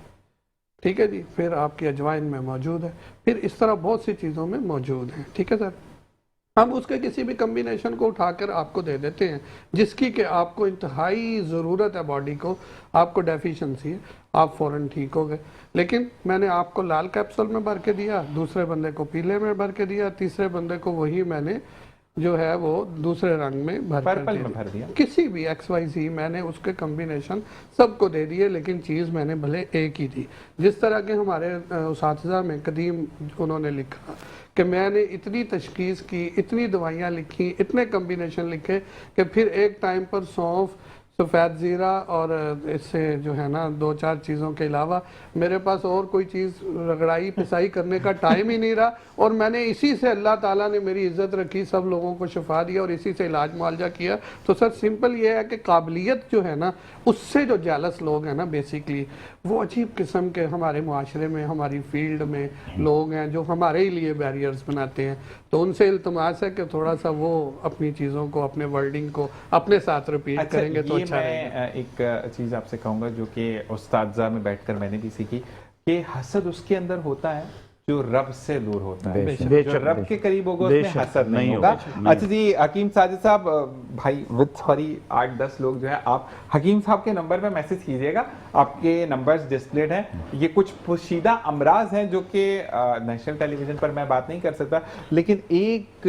ठीक है जी, फिर आपकी अजवाइन में मौजूद है, फिर इस तरह बहुत सी चीज़ों में मौजूद है। ठीक है सर, हम उसके किसी भी कम्बिनेशन को उठाकर आपको दे देते हैं जिसकी कि आपको इंतहाई ज़रूरत है, बॉडी को, आपको डेफिशिएंसी है, आप फ़ौरन ठीक हो गए। लेकिन मैंने आपको लाल कैप्सूल में भर के दिया, दूसरे बंदे को पीले में भर के दिया, तीसरे बंदे को वही मैंने जो है वो दूसरे रंग में भर दिया। किसी भी XYZ मैंने उसके कम्बिनेशन सबको दे दिए, लेकिन चीज़ मैंने भले एक ही थी। जिस तरह के हमारे उसातिज़ा में कदीम उन्होंने लिखा कि मैंने इतनी तशखीस की, इतनी दवाइयाँ लिखी, इतने कम्बिनेशन लिखे कि फिर एक टाइम पर सौंफ, सफ़ेद ज़ीरा और इससे जो है ना 2-4 चीज़ों के अलावा मेरे पास और कोई चीज़ रगड़ाई पिसाई करने का टाइम ही नहीं रहा, और मैंने इसी से, अल्लाह ताला ने मेरी इज़्ज़त रखी, सब लोगों को शिफा दिया और इसी से इलाज मुआलजा किया। तो सर सिंपल ये है कि काबिलियत जो है ना, उससे जो जेलस लोग हैं ना, बेसिकली वो अजीब किस्म के हमारे मुआशरे में, हमारी फील्ड में लोग हैं जो हमारे ही लिए बैरियर्स बनाते हैं। तो उनसे इल्तमास है कि थोड़ा सा वो अपनी चीज़ों को, अपने वर्डिंग को अपने साथ रिपीट करेंगे तो अच्छा रहेगा। एक चीज़ आपसे कहूँगा जो कि उस्तादज़ा में बैठकर मैंने भी सीखी, कि हसद उसके अंदर होता है जो रब से दूर होता है, जो रब के करीब होगा उसमें हसद नहीं होगा। अच्छा जी, हकीम साजिद साहब, भाई विद सॉरी 8-10 लोग जो है, आप हकीम साहब के नंबर पे मैसेज कीजिएगा, आपके नंबर्स डिस्प्लेड हैं। ये कुछ पोशीदा अमराज हैं जो कि नेशनल टेलीविजन पर मैं बात नहीं कर सकता, लेकिन एक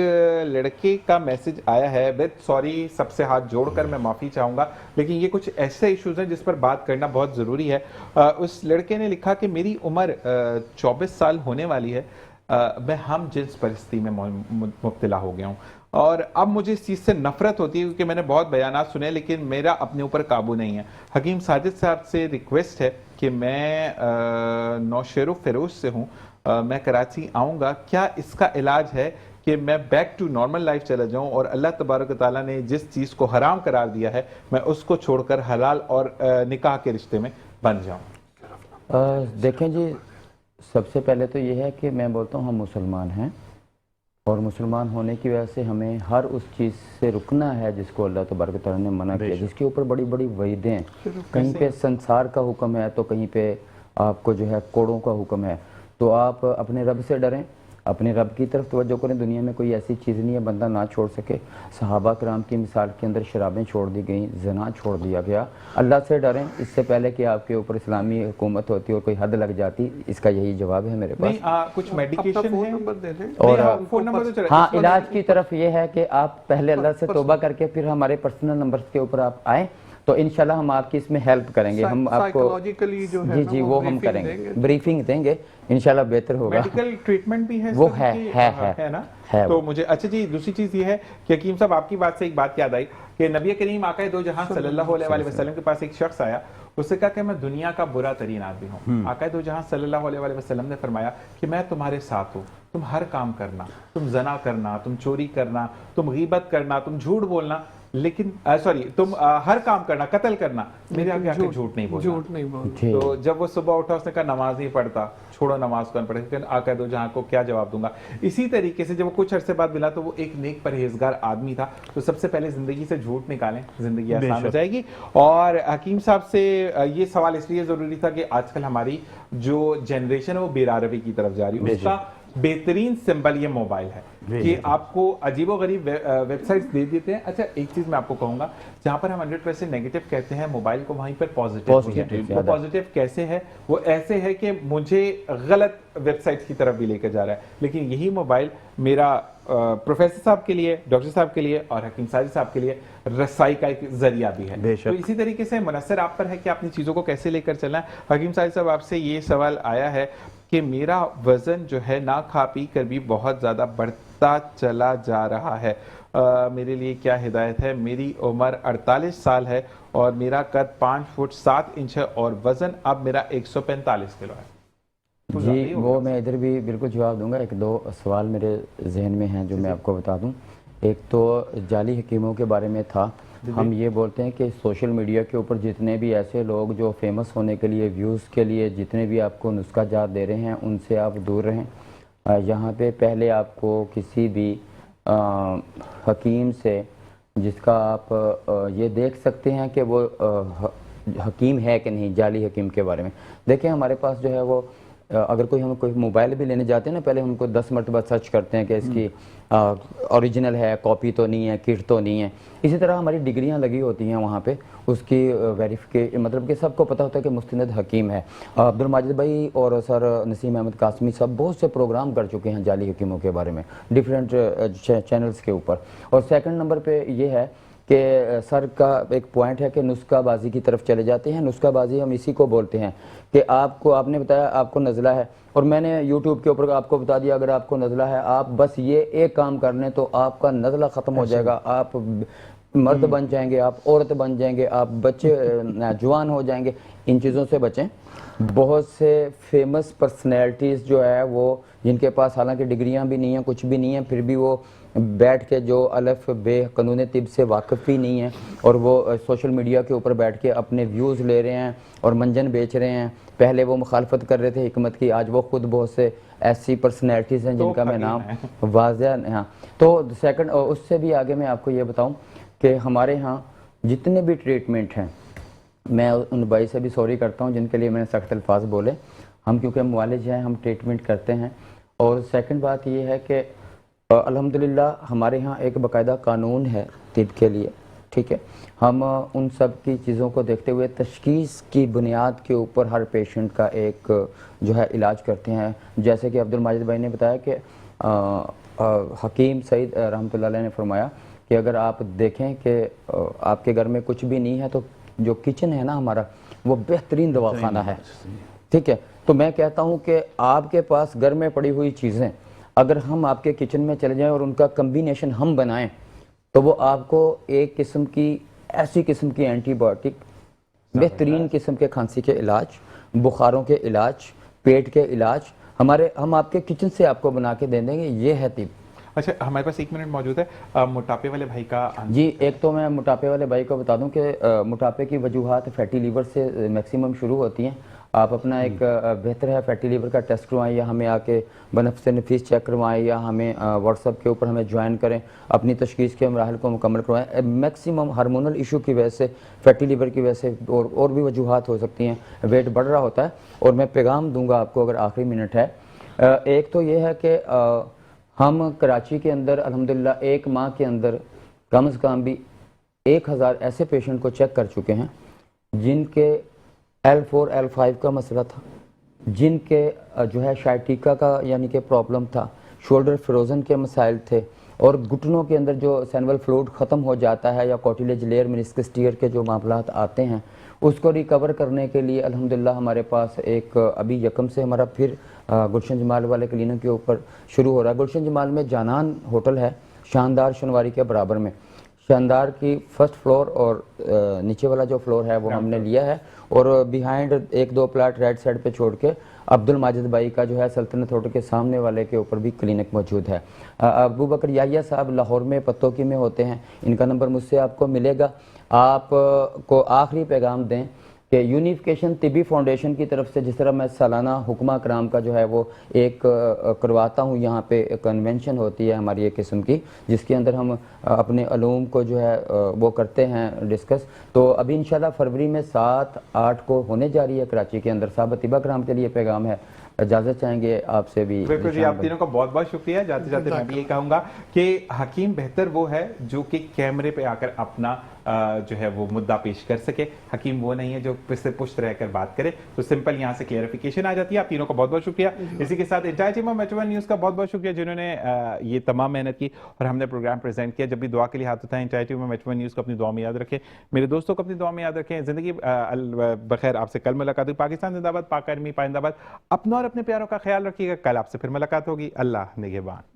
लड़के का मैसेज आया है, विद सॉरी सबसे हाथ जोड़कर मैं माफ़ी चाहूँगा, लेकिन ये कुछ ऐसे इश्यूज हैं जिस पर बात करना बहुत ज़रूरी है। उस लड़के ने लिखा कि मेरी उम्र 24 साल होने वाली है, मैं हम जिन्स परिस्थिति में मुब्तला हो गया हूँ, और अब मुझे इस चीज़ से नफरत होती है क्योंकि मैंने बहुत बयानात सुने लेकिन मेरा अपने ऊपर काबू नहीं है। हकीम साजिद साहब से रिक्वेस्ट है कि मैं नौशेरो फिरोज से हूँ, मैं कराची आऊँगा, क्या इसका इलाज है कि मैं बैक टू नॉर्मल लाइफ चला जाऊँ और अल्लाह तबारक ताला ने जिस चीज़ को हराम करार दिया है मैं उसको छोड़कर हलाल और निकाह के रिश्ते में बन जाऊँ? देखें जी, सबसे पहले तो ये है कि मैं बोलता हूँ हम मुसलमान हैं, और मुसलमान होने की वजह से हमें हर उस चीज़ से रुकना है जिसको अल्लाह तबारक व तआला ने मना किया, जिसके ऊपर बड़ी बड़ी वईदें हैं। कहीं पे संसार का हुक्म है तो कहीं पे आपको जो है कोड़ों का हुक्म है। तो आप अपने रब से डरें, अपने रब की तरफ तवज्जो करें। दुनिया में कोई ऐसी चीज़ नहीं है बंदा ना छोड़ सके। सहाबा कराम की मिसाल के अंदर शराबें छोड़ दी गई, ज़ना छोड़ दिया गया। अल्लाह से डरें, इससे पहले कि आपके ऊपर इस्लामी हुकूमत होती और कोई हद लग जाती। इसका यही जवाब है मेरे पास। नहीं, कुछ मेडिकेशन फ़ोन है नंबर दे दें। और फोन नंबर तो चला। हाँ, इलाज की तरफ ये है कि आप पहले अल्लाह से तौबा करके फिर हमारे पर्सनल नंबर के ऊपर आप आएँ तो इंशाल्लाह हम आपकी इसमें हेल्प करेंगे। हम आपको साइकोलॉजिकली जो है जी ना जी वो हम ब्रीफिंग करेंगे, देंगे। ब्रीफिंग देंगे, इंशाल्लाह बेहतर होगा। मेडिकल ट्रीटमेंट भी है वो सर है, कि- है ना है तो वो। मुझे अच्छा जी, दूसरी चीज ये है कि हकीम साहब आपकी बात से एक बात याद आई कि नबी करीम आका दो जहां सल्लल्लाहु अलैहि वसल्लम के पास एक शख्स आया, उससे कहा कि मैं दुनिया का बुरा तरीन आदमी हूँ। आका दो जहां सल्लल्लाहु अलैहि वसल्लम ने फरमाया कि मैं तुम्हारे साथ हूँ, तुम हर काम करना, तुम जना करना, तुम चोरी करना, तुम गीबत करना, तुम झूठ बोलना, लेकिन सॉरी तुम हर काम करना, कत्ल करना, मेरे आगे आके झूठ नहीं बोलना। झूठ नहीं बोल। जी। तो जब वो सुबह उठा उसने कहा नमाज नहीं पढ़ता, छोड़ो नमाज कौन पढ़े, लेकिन आका दो जहां को क्या जवाब दूंगा। इसी तरीके से जब वो कुछ अरसे बाद मिला तो वो एक नेक परहेजगार आदमी था। तो सबसे पहले जिंदगी से झूठ निकालें, जिंदगी आसान हो जाएगी। और हकीम साहब से ये सवाल इसलिए जरूरी था कि आजकल हमारी जो जनरेशन है वो बेरारवी की तरफ जा रही है, उसका बेहतरीन सिंबल ये मोबाइल है कि आपको अजीबोगरीब वेबसाइट्स दे देते हैं। अच्छा, एक चीज मैं आपको कहूंगा, जहां पर हम 100% नेगेटिव कहते हैं मोबाइल को, वहीं पर पॉजिटिव पॉजिटिव वो पॉजिटिव कैसे है? वो ऐसे है कि मुझे गलत वेबसाइट की तरफ भी लेकर जा रहा है, लेकिन यही मोबाइल मेरा प्रोफेसर साहब के लिए, डॉक्टर साहब के लिए और हकीम साजिद साहब के लिए रसाई का एक जरिया भी है। तो इसी तरीके से मुनस्सर आप पर है कि अपनी चीज़ों को कैसे लेकर चलना है। हकीम साजिद साहब, आपसे ये सवाल आया है कि मेरा वज़न जो है ना खा पी कर भी बहुत ज़्यादा बढ़ता चला जा रहा है, मेरे लिए क्या हिदायत है? मेरी उम्र 48 साल है और मेरा कद 5 फुट 7 इंच है और वज़न अब मेरा 145 किलो है। जी, वो मैं इधर भी बिल्कुल जवाब दूंगा। एक दो सवाल मेरे जहन में हैं जो मैं आपको बता दूं। एक तो जाली हकीमों के बारे में था। हम ये बोलते हैं कि सोशल मीडिया के ऊपर जितने भी ऐसे लोग जो फेमस होने के लिए, व्यूज़ के लिए जितने भी आपको नुस्खा जात दे रहे हैं, उनसे आप दूर रहें। यहाँ पे पहले आपको किसी भी हकीम से जिसका आप ये देख सकते हैं कि वो हकीम है कि नहीं, जाली हकीम के बारे में देखें। हमारे पास जो है वो अगर हम कोई मोबाइल भी लेने जाते हैं ना, पहले हमको 10 मरतबा सर्च करते हैं कि इसकी ओरिजिनल है, कॉपी तो नहीं है, किट तो नहीं है। इसी तरह हमारी डिग्रियां लगी होती हैं वहाँ पे, उसकी वेरिफिके मतलब कि सबको पता होता है कि मुस्तनद हकीम है। अब्दुल माजिद भाई और सर नसीम अहमद कासमी सब बहुत से प्रोग्राम कर चुके हैं जाली हकीमों के बारे में डिफरेंट चैनल्स के ऊपर। और सेकंड नंबर पे ये है कि सर का एक पॉइंट है कि नुस्खाबाजी की तरफ चले जाते हैं। नुस्खाबाजी हम इसी को बोलते हैं कि आपने बताया आपको नज़ला है और मैंने यूट्यूब के ऊपर आपको बता दिया अगर आपको नज़ला है, आप बस ये एक काम कर लें तो आपका नज़ला ख़त्म हो जाएगा। आप मर्द बन जाएंगे, आप औरत बन जाएंगे, आप बच्चे जवान हो जाएंगे। इन चीज़ों से बचें। बहुत से फेमस पर्सनैलिटीज़ जो है वो जिनके पास हालांकि डिग्रियां भी नहीं हैं, कुछ भी नहीं है, फिर भी वो बैठ के जो अलफ बे कानून तिब से वाकिफ़ ही नहीं है और वो सोशल मीडिया के ऊपर बैठ के अपने व्यूज़ ले रहे हैं और मंजन बेच रहे हैं। पहले वो मुखालफत कर रहे थे हिकमत की, आज वो खुद बहुत से ऐसी पर्सनैलिटीज़ हैं जिनका मैं नाम वाज़ह हाँ। तो सेकंड, उससे भी आगे मैं आपको ये बताऊं कि हमारे यहाँ जितने भी ट्रीटमेंट हैं, मैं उन भाई से भी सॉरी करता हूँ जिनके लिए मैंने सख्त अल्फाज बोले। हम क्योंकि मुआलिज हैं, हम ट्रीटमेंट करते हैं। और सेकंड बात ये है कि अल्हम्दुलिल्लाह हमारे यहाँ एक बाकायदा कानून है तिब के लिए, ठीक है। हम उन सब की चीज़ों को देखते हुए तशखीस की बुनियाद के ऊपर हर पेशेंट का एक जो है इलाज करते हैं। जैसे कि अब्दुल माजिद भाई ने बताया कि हकीम सईद रहमतुल्लाह अलैह ने फरमाया कि अगर आप देखें कि आपके घर में कुछ भी नहीं है तो जो किचन है ना हमारा, वो बेहतरीन दवाखाना है, ठीक है। तो मैं कहता हूँ कि आपके पास घर में पड़ी हुई चीज़ें अगर हम आपके किचन में चले जाएं और उनका कम्बिनेशन हम बनाएं तो वो आपको एक किस्म की ऐसी किस्म की एंटीबायोटिक, बेहतरीन किस्म के खांसी के इलाज, बुखारों के इलाज, पेट के इलाज हम आपके किचन से आपको बना के दे देंगे। ये है तिब। अच्छा, हमारे पास 1 मिनट मौजूद है। मोटापे वाले भाई का जी, एक तो मैं मोटापे वाले भाई को बता दूं कि मोटापे की वजूहात फैटी लीवर से मैक्सिमम शुरू होती हैं। आप अपना एक बेहतर है फैटी लीवर का टेस्ट करवाएं, या हमें आके बनफ़ से नफीस चेक करवाएं, या हमें व्हाट्सएप के ऊपर हमें ज्वाइन करें, अपनी तशखीस के मराहल को मुकम्मल करवाएं। मैक्सिमम हार्मोनल इशू की वजह से, फैटी लीवर की वजह से और भी वजूहात हो सकती हैं, वेट बढ़ रहा होता है। और मैं पैगाम दूंगा आपको, अगर आखिरी मिनट है, एक तो ये है कि हम कराची के अंदर अल्हम्दुलिल्लाह एक माह के अंदर कम से कम भी 1000 ऐसे पेशेंट को चेक कर चुके हैं जिनके L4 L5 का मसला था, जिनके जो है शाइटिका का यानी कि प्रॉब्लम था, शोल्डर फ्रोजन के मसाइल थे, और घुटनों के अंदर जो सैनवल फ्लूइड ख़त्म हो जाता है या कॉटिलेज लेयर मेनिस्कस टीयर के जो मामलात आते हैं, उसको रिकवर करने के लिए अल्हम्दुलिल्लाह हमारे पास एक अभी यकम से हमारा फिर गुलशन जमाल वाले क्लिनिक के ऊपर शुरू हो रहा है। गुलशन जमाल में जानान होटल है, शानदार शनवारी के बराबर में। शानदार की फर्स्ट फ्लोर और नीचे वाला जो फ्लोर है वो हमने लिया है, और बिहाइंड 1-2 प्लाट राइट साइड पे छोड़ के अब्दुल माजिद भाई का जो है सल्तनत होटल के सामने वाले के ऊपर भी क्लिनिक मौजूद है। अबू बकर याहिया साहब लाहौर में पत्तोकी में होते हैं, इनका नंबर मुझसे आपको मिलेगा। आप को आखिरी पैगाम दें कि यूनिफिकेशन तिबी फाउंडेशन की तरफ से जिस तरह मैं सालाना हुक्मा कराम का जो है वो एक करवाता हूँ, यहाँ पे कन्वेंशन होती है हमारी एक किस्म की, जिसके अंदर हम अपने अलूम को जो है वो करते हैं डिस्कस। तो अभी इंशाल्लाह फरवरी में 7-8 को होने जा रही है कराची के अंदर। साहब तिबा कराम के लिए पैगाम है, इजाज़त चाहेंगे आपसे भी। बिल्कुल जी, आप तीनों का बहुत बहुत शुक्रिया। जाते जाते मैं भी ये कहूँगा कि हकीम बेहतर वो है जो कि कैमरे पे आकर अपना जो है वो मुद्दा पेश कर सके। हकीम वो नहीं है जो पिछसे पुष्ट रहकर बात करे। तो सिंपल यहाँ से क्लियरिफिकेशन आ जाती है। आप तीनों का बहुत बहुत शुक्रिया। इसी के साथ entire team of metro one news का बहुत बहुत शुक्रिया जिन्होंने ये तमाम मेहनत की और हमने प्रोग्राम प्रेजेंट किया। जब भी दुआ के लिए हाथ उठाएं, entire team of metro one news को अपनी दुआ में याद रखें, मेरे दोस्तों को अपनी दुआ में याद रखें। जिंदगी बखैर, आपसे कल मुलाकात होगी। पाकिस्तान जिंदाबाद, पाक आर्मी पाइंदाबाद। अपना और अपने प्यारों का ख्याल रखिएगा। कल आपसे फिर मुलाकात होगी। अल्लाह निगहबान।